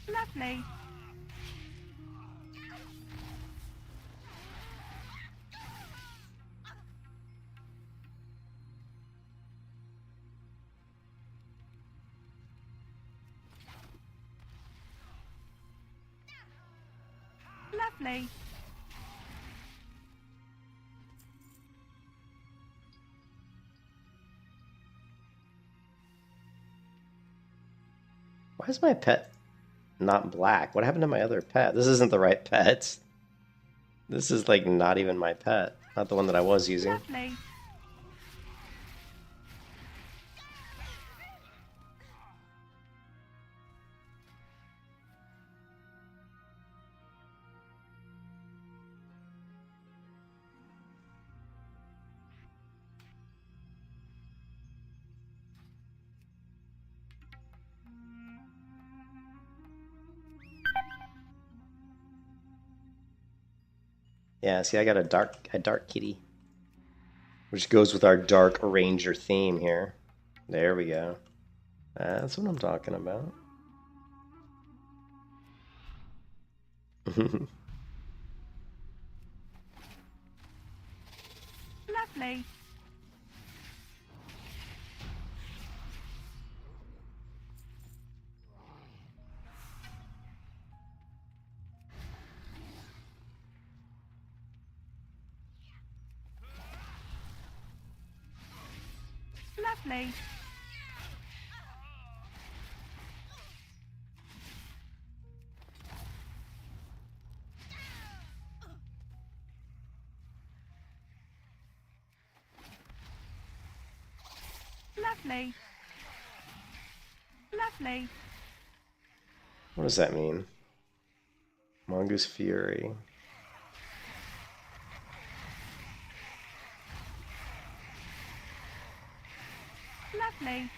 Lovely. Lovely. Why is my pet not black? What happened to my other pet? This isn't the right pet. This is like not even my pet. Not the one that I was using. Lovely. Yeah, see, I got a dark kitty, which goes with our dark ranger theme here. There we go. That's what I'm talking about. Lovely. Lovely. Lovely. Lovely. What does that mean? Mongoose Fury. Lovely.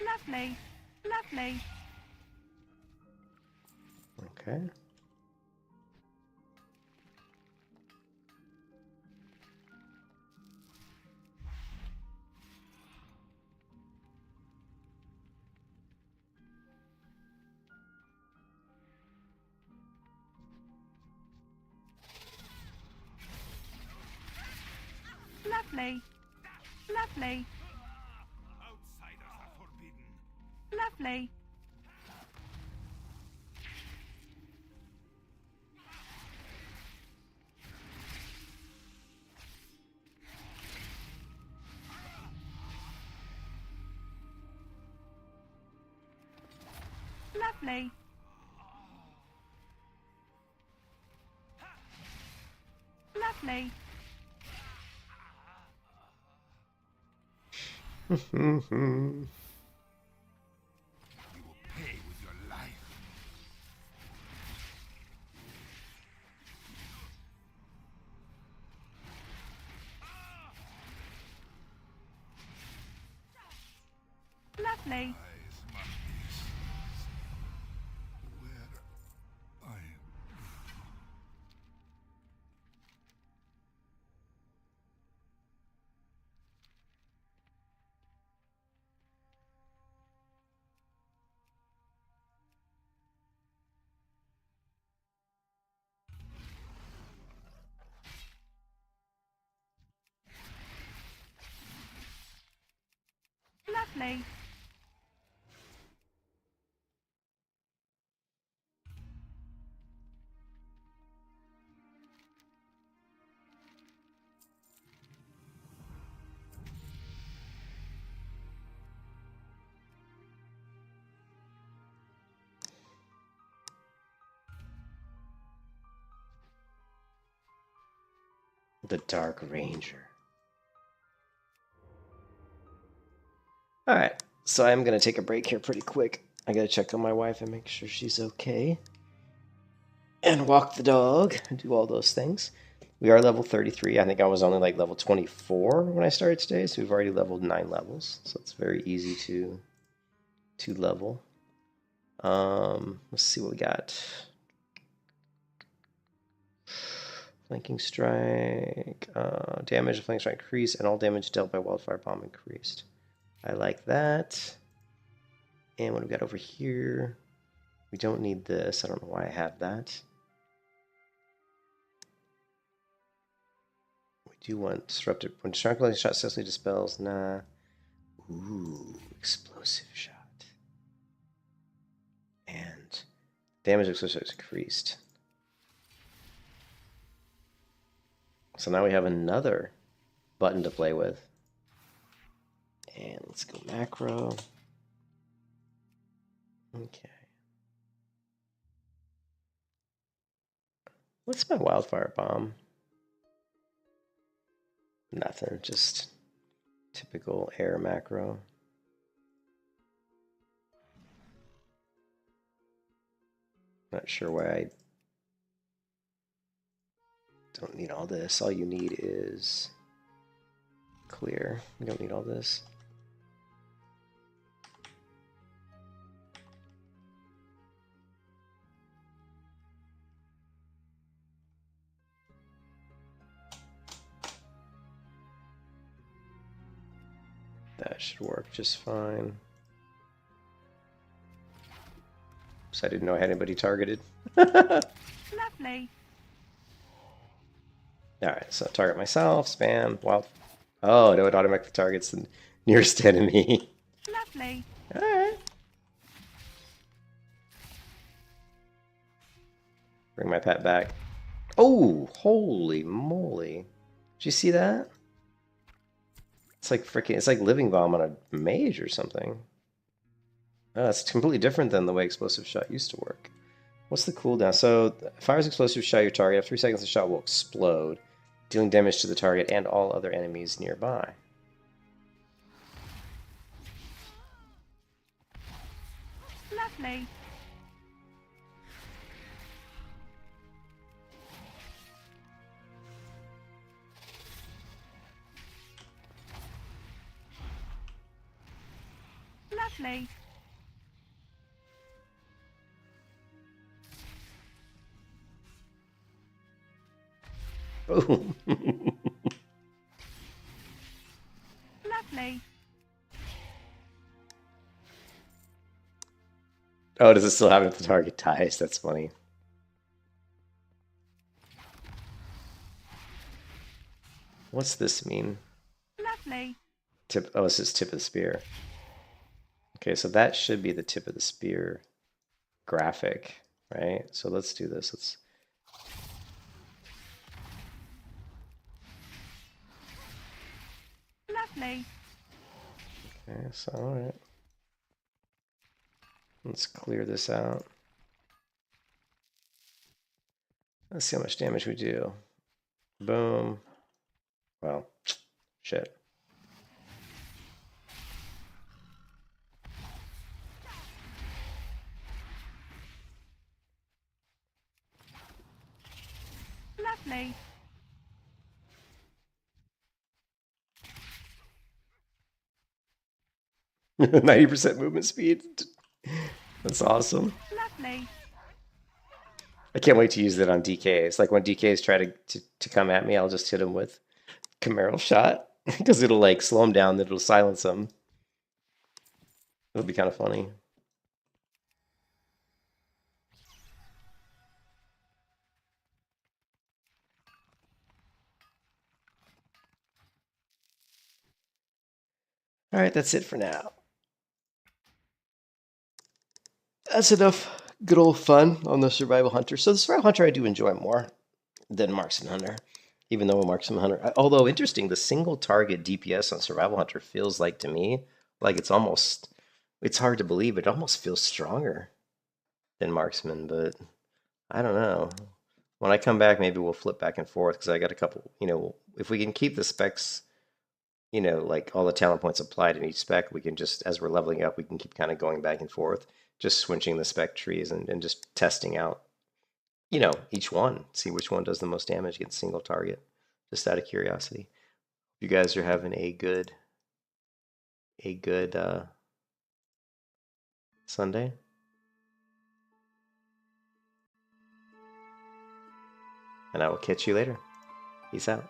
Lovely. Lovely. Okay. Lovely. Lovely. Outsiders are forbidden. Lovely. Lovely. Lovely. You will pay with your life. Lovely. Eyes, monkeys. Where I am. Lovely. The Dark Ranger. Alright, so I'm going to take a break here pretty quick. I got to check on my wife and make sure she's okay. And walk the dog and do all those things. We are level 33. I think I was only like level 24 when I started today, so we've already leveled 9 levels. So it's very easy to level. Let's see what we got. Flanking strike, damage of flanking strike increased, and all damage dealt by wildfire bomb increased. I like that. And what do we got over here? We don't need this. I don't know why I have that. We do want disruptive. When strong shot successfully dispels, nah. Ooh, explosive shot. And damage of explosive is increased. So now we have another button to play with. And let's go macro. Okay. What's my wildfire bomb? Nothing, just typical air macro. Not sure why I don't need all this. All you need is clear. You don't need all this. That should work just fine. So I didn't know I had anybody targeted. Lovely. Alright, so target myself, spam, wild. Oh, no, it automatically targets the nearest enemy. Lovely. Alright. Bring my pet back. Oh, holy moly. Did you see that? It's like freaking, it's like living bomb on a mage or something. Oh, it's completely different than the way explosive shot used to work. What's the cooldown? So, fires explosive shot your target. After 3 seconds, the shot will explode, dealing damage to the target and all other enemies nearby. Lovely. Lovely. Boom. Lovely. Oh, does it still happen if the target dies? That's funny. What's this mean? Lovely. Tip. Oh, this is tip of the spear. Okay, so that should be the tip of the spear graphic, right? So let's do this. Let's. Lovely. Okay, so all right. Let's clear this out. Let's see how much damage we do. Boom. Well, shit. Lovely. 90% movement speed. That's awesome. Lovely. I can't wait to use that on DKs. Like when DKs try to come at me, I'll just hit them with Camaro shot because it'll like slow them down, then it'll silence them. It'll be kind of funny. All right, that's it for now. That's enough good old fun on the Survival Hunter. So the Survival Hunter I do enjoy more than Marksman Hunter, even though a Marksman Hunter, although interesting, the single target DPS on Survival Hunter feels like to me, like it's almost, it's hard to believe, it almost feels stronger than Marksman, but I don't know. When I come back, maybe we'll flip back and forth because I got a couple, you know, if we can keep the specs, you know, like all the talent points applied in each spec, we can just, as we're leveling up, we can keep kind of going back and forth, just switching the spec trees and just testing out, you know, each one, see which one does the most damage against single target, just out of curiosity. You guys are having a good Sunday. And I will catch you later. Peace out.